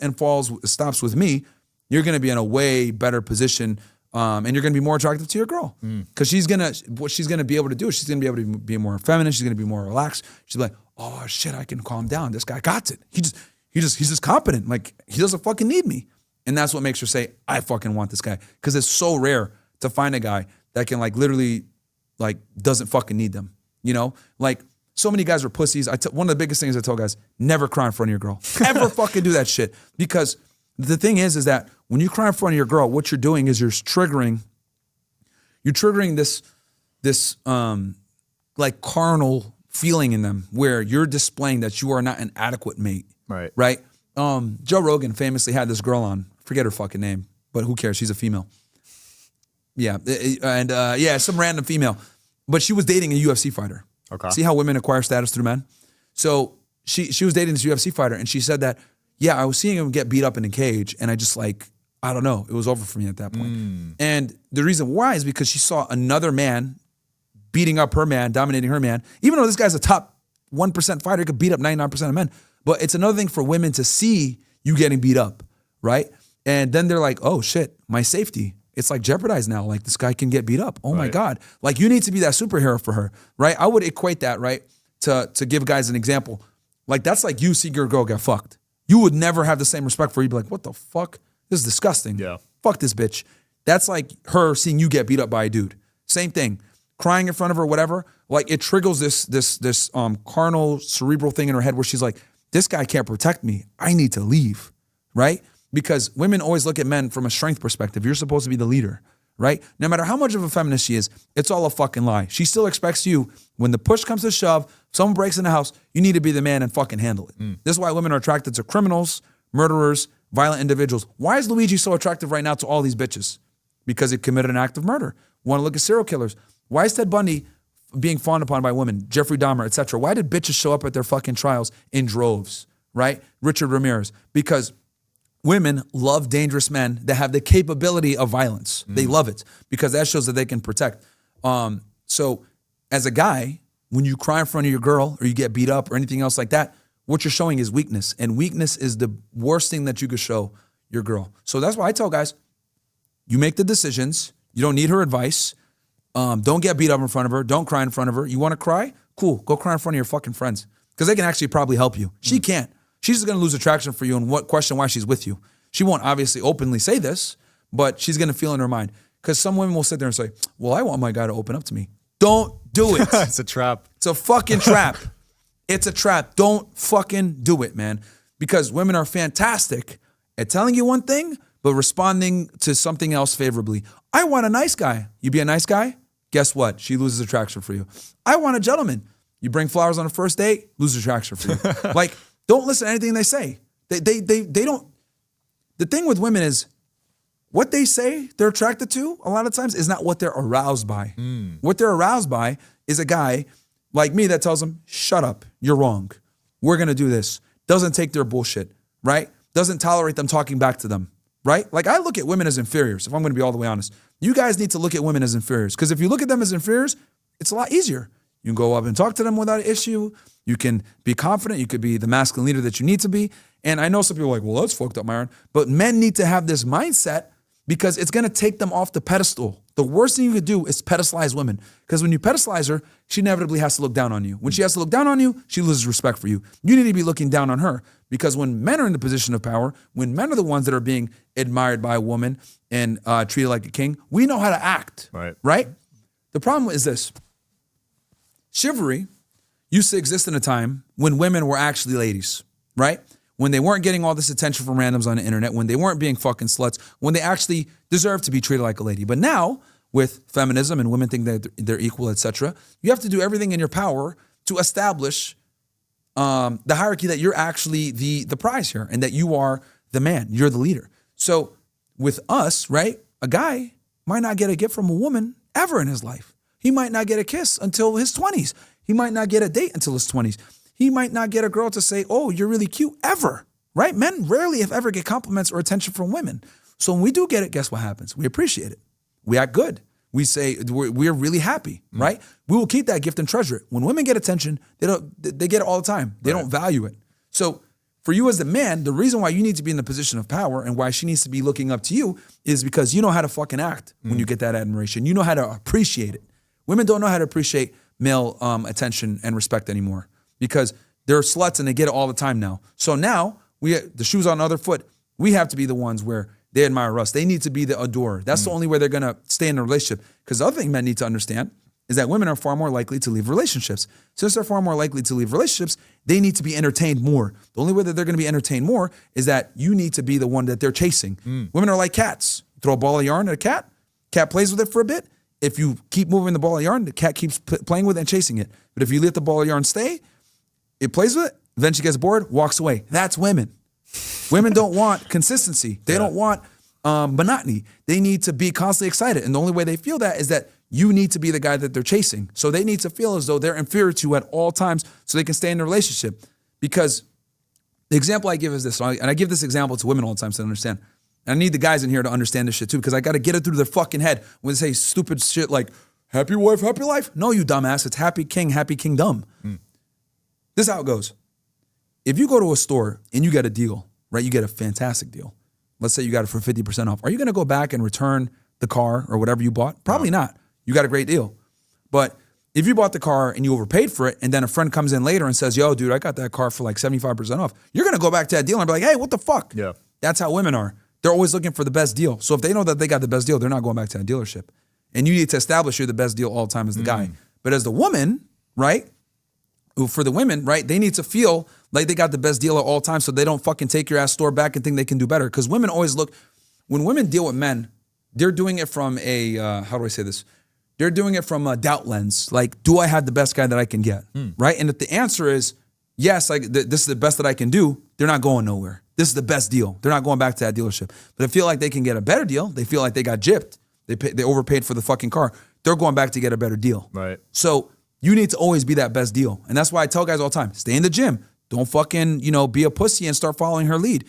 with me, you're going to be in a way better position. And you're going to be more attractive to your girl because what she's going to be able to do is she's going to be able to be more feminine. She's going to be more relaxed. She's like, oh shit, I can calm down. This guy got it. He's just competent. Like he doesn't fucking need me. And that's what makes her say, I fucking want this guy. Because it's so rare to find a guy that can like literally like doesn't fucking need them. Like so many guys are pussies. One of the biggest things I tell guys, never cry in front of your girl. Ever fucking do that shit. Because the thing is that when you cry in front of your girl, what you're doing is you're triggering this like carnal feeling in them where you're displaying that you are not an adequate mate. Right. Right? Joe Rogan famously had this girl on, forget her fucking name, but who cares? She's a female. Yeah. And some random female. But she was dating a UFC fighter. Okay. See how women acquire status through men? So she was dating this UFC fighter, and she said that, yeah, I was seeing him get beat up in a cage, and I just like, I don't know, it was over for me at that point. And the reason why is because she saw another man beating up her man, dominating her man, even though this guy's a top 1% fighter, he could beat up 99% of men. But it's another thing for women to see you getting beat up, right? And then they're like, oh shit, my safety. It's like jeopardized now. Like this guy can get beat up. Oh my God. Like you need to be that superhero for her, right? I would equate that, right? To give guys an example. Like that's like you see your girl get fucked. You would never have the same respect for her. You'd be like, what the fuck? This is disgusting. Yeah. Fuck this bitch. That's like her seeing you get beat up by a dude. Same thing. Crying in front of her, whatever. Like it triggers this carnal, cerebral thing in her head where she's like, this guy can't protect me. I need to leave, right? Because women always look at men from a strength perspective. You're supposed to be the leader, right? No matter how much of a feminist she is, it's all a fucking lie. She still expects you, when the push comes to shove, someone breaks in the house, you need to be the man and fucking handle it. This is why women are attracted to criminals, murderers, violent individuals. Why is Luigi so attractive right now to all these bitches? Because he committed an act of murder. Want to look at serial killers. Why is Ted Bundy being fawned upon by women? Jeffrey Dahmer, etc. Why did bitches show up at their fucking trials in droves, right? Richard Ramirez. Because women love dangerous men that have the capability of violence. They love it because that shows that they can protect. So as a guy, when you cry in front of your girl or you get beat up or anything else like that, what you're showing is weakness. And weakness is the worst thing that you could show your girl. So that's why I tell guys, you make the decisions. You don't need her advice. Don't get beat up in front of her. Don't cry in front of her. You want to cry? Cool. Go cry in front of your fucking friends because they can actually probably help you. She can't. She's just going to lose attraction for you and question why she's with you. She won't obviously openly say this, but she's going to feel in her mind because some women will sit there and say, well, I want my guy to open up to me. Don't do it. It's a trap. It's a fucking trap. It's a trap. Don't fucking do it, man. Because women are fantastic at telling you one thing, but responding to something else favorably. I want a nice guy. You be a nice guy? Guess what? She loses attraction for you. I want a gentleman. You bring flowers on a first date, lose attraction for you. Like, don't listen to anything they say. They don't. The thing with women is what they say they're attracted to a lot of times is not what they're aroused by. What they're aroused by is a guy like me that tells them, shut up, you're wrong. We're going to do this. Doesn't take their bullshit, right? Doesn't tolerate them talking back to them, right? Like I look at women as inferiors, if I'm going to be all the way honest. You guys need to look at women as inferiors because if you look at them as inferiors, it's a lot easier. You can go up and talk to them without an issue. You can be confident. You could be the masculine leader that you need to be. And I know some people are like, well, that's fucked up, Myron. But men need to have this mindset because it's going to take them off the pedestal. The worst thing you could do is pedestalize women. Because when you pedestalize her, she inevitably has to look down on you. When she has to look down on you, she loses respect for you. You need to be looking down on her. Because when men are in the position of power, when men are the ones that are being admired by a woman and treated like a king, we know how to act, right? The problem is this. Chivalry used to exist in a time when women were actually ladies, right? When they weren't getting all this attention from randoms on the internet, when they weren't being fucking sluts, when they actually deserved to be treated like a lady. But now, with feminism and women think that they're equal, etc., you have to do everything in your power to establish the hierarchy that you're actually the prize here and that you are the man, you're the leader. So with us, right, a guy might not get a gift from a woman ever in his life. He might not get a kiss until his 20s. He might not get a date until his 20s. He might not get a girl to say, oh, you're really cute ever, right? Men rarely, if ever, get compliments or attention from women. So when we do get it, guess what happens? We appreciate it. We act good. We say we're really happy, right? We will keep that gift and treasure it. When women get attention, they get it all the time. They don't value it. So for you as the man, the reason why you need to be in the position of power and why she needs to be looking up to you is because you know how to fucking act when you get that admiration. You know how to appreciate it. Women don't know how to appreciate male attention and respect anymore because they're sluts and they get it all the time now. So now the shoe's on the other foot. We have to be the ones where they admire us. They need to be the adorer. That's the only way they're going to stay in a relationship. Because the other thing men need to understand is that women are far more likely to leave relationships. Since they're far more likely to leave relationships, they need to be entertained more. The only way that they're going to be entertained more is that you need to be the one that they're chasing. Women are like cats. Throw a ball of yarn at a cat plays with it for a bit. If you keep moving the ball of yarn, the cat keeps playing with it and chasing it. But if you let the ball of yarn stay, it plays with it, eventually gets bored, walks away. That's women. Women don't want consistency. They don't want monotony. They need to be constantly excited. And the only way they feel that is that you need to be the guy that they're chasing. So they need to feel as though they're inferior to you at all times so they can stay in the relationship. Because the example I give is this, and I give this example to women all the time so they understand. And I need the guys in here to understand this shit too, because I got to get it through their fucking head when they say stupid shit like, Happy wife, happy life. No, you dumbass. It's happy king, happy kingdom. This is how it goes. If you go to a store and you get a deal, right? You get a fantastic deal. Let's say you got it for 50% off. Are you going to go back and return the car or whatever you bought? Probably not. You got a great deal. But if you bought the car and you overpaid for it and then a friend comes in later and says, yo, dude, I got that car for like 75% off. You're going to go back to that deal and be like, hey, what the fuck? Yeah. That's how women are. They're always looking for the best deal. So if they know that they got the best deal, they're not going back to that dealership. And you need to establish you're the best deal all the time as the guy. But as the woman, right? For the women, right? They need to feel like they got the best deal at all times so they don't fucking take your ass store back and think they can do better. Because women always look, when women deal with men, they're doing it from a, how do I say this? They're doing it from a doubt lens. Like, do I have the best guy that I can get? Right? And if the answer is, yes, like this is the best that I can do, they're not going nowhere. This is the best deal. They're not going back to that dealership. But if they feel like they can get a better deal, they feel like they got gypped. They overpaid for the fucking car. They're going back to get a better deal. Right. So you need to always be that best deal. And that's why I tell guys all the time, stay in the gym. Don't fucking, be a pussy and start following her lead.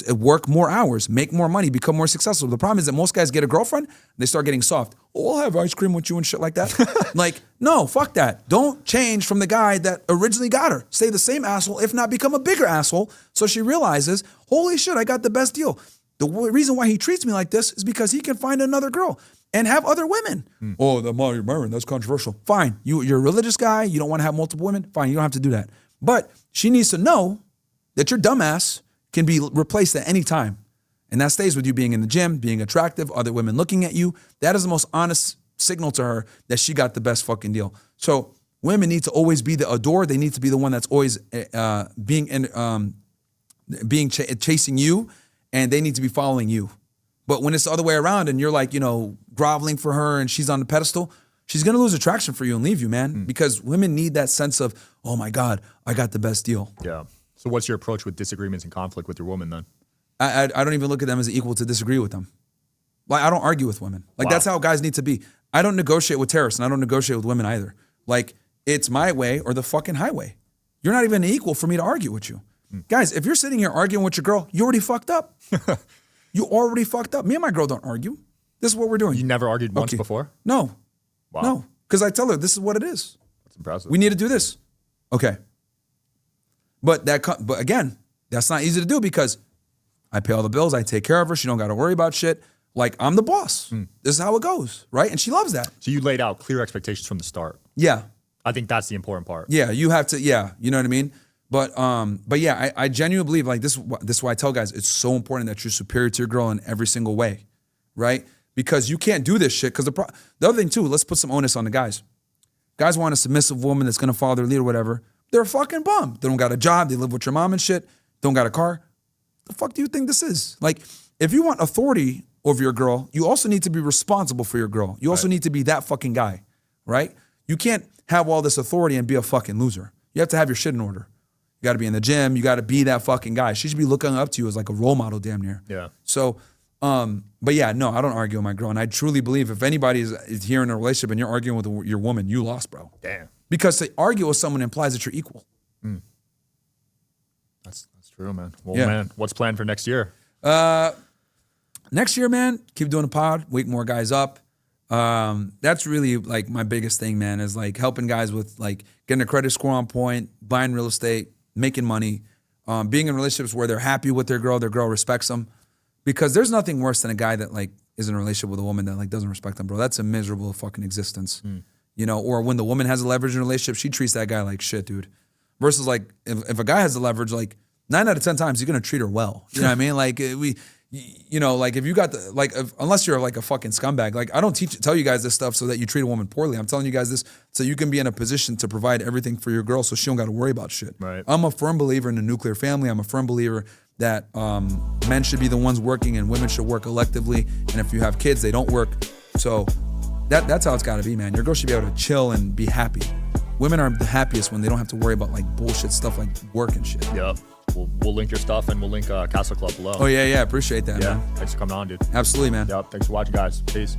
Work more hours, make more money, become more successful. The problem is that most guys get a girlfriend, they start getting soft. Oh, I'll have ice cream with you and shit like that. Like, no, fuck that. Don't change from the guy that originally got her. Stay the same asshole, if not become a bigger asshole, so she realizes, holy shit, I got the best deal. The reason why he treats me like this is because he can find another girl and have other women. Oh, the Myron, that's controversial. Fine, you're a religious guy, you don't want to have multiple women, fine, you don't have to do that. But she needs to know that your dumbass can be replaced at any time. And that stays with you being in the gym, being attractive, other women looking at you. That is the most honest signal to her that she got the best fucking deal. So women need to always be the adored. They need to be the one that's always chasing you, and they need to be following you. But when it's the other way around and you're like, groveling for her and she's on the pedestal, she's going to lose attraction for you and leave you, man. Because women need that sense of, oh my God, I got the best deal. Yeah. So what's your approach with disagreements and conflict with your woman then? I don't even look at them as equal to disagree with them. Like, I don't argue with women. Like, that's how guys need to be. I don't negotiate with terrorists and I don't negotiate with women either. Like, it's my way or the fucking highway. You're not even equal for me to argue with you. Guys, if you're sitting here arguing with your girl, you already fucked up. You already fucked up. Me and my girl don't argue. This is what we're doing. You never argued once before? No. Wow. No. Because I tell her, this is what it is. That's impressive. We need to do this. Okay. But again, that's not easy to do because I pay all the bills. I take care of her. She don't got to worry about shit. Like, I'm the boss. This is how it goes, right? And she loves that. So you laid out clear expectations from the start. Yeah. I think that's the important part. Yeah, you have to, yeah, you know what I mean? But yeah, I genuinely believe, like, this is why I tell guys, it's so important that you're superior to your girl in every single way, right? Because you can't do this shit. Because the other thing too, let's put some onus on the guys. Guys want a submissive woman that's going to follow their lead or whatever. They're a fucking bum. They don't got a job. They live with your mom and shit. Don't got a car. The fuck do you think this is? Like, if you want authority over your girl, you also need to be responsible for your girl. You also need to be that fucking guy, right? You can't have all this authority and be a fucking loser. You have to have your shit in order. You got to be in the gym. You got to be that fucking guy. She should be looking up to you as like a role model damn near. Yeah. So, but yeah, no, I don't argue with my girl. And I truly believe if anybody is here in a relationship and you're arguing with your woman, you lost, bro. Damn. Because to argue with someone implies that you're equal. That's true, man. Well, Yeah. man, what's planned for next year? Next year, man, keep doing the pod, wake more guys up. That's really like my biggest thing, man, is like helping guys with like getting a credit score on point, buying real estate, making money, being in relationships where they're happy with their girl respects them. Because there's nothing worse than a guy that like is in a relationship with a woman that like doesn't respect them, bro. That's a miserable fucking existence. Or when the woman has a leverage in a relationship, she treats that guy like shit, dude. Versus like if a guy has the leverage, like 9 out of 10 times you're gonna treat her well. You know what I mean? Like like if you got the unless you're like a fucking scumbag, like I don't tell you guys this stuff so that you treat a woman poorly. I'm telling you guys this so you can be in a position to provide everything for your girl so she don't got to worry about shit. Right. I'm a firm believer in the nuclear family. I'm a firm believer that men should be the ones working and women should work electively. And if you have kids, they don't work. So that's how it's got to be, man. Your girl should be able to chill and be happy. Women are the happiest when they don't have to worry about like bullshit stuff like work and shit. Yep. We'll link your stuff and we'll link Castle Club below. Oh yeah, appreciate that, man. Thanks for coming on, dude. Absolutely, man. Yep. Thanks for watching, guys. Peace.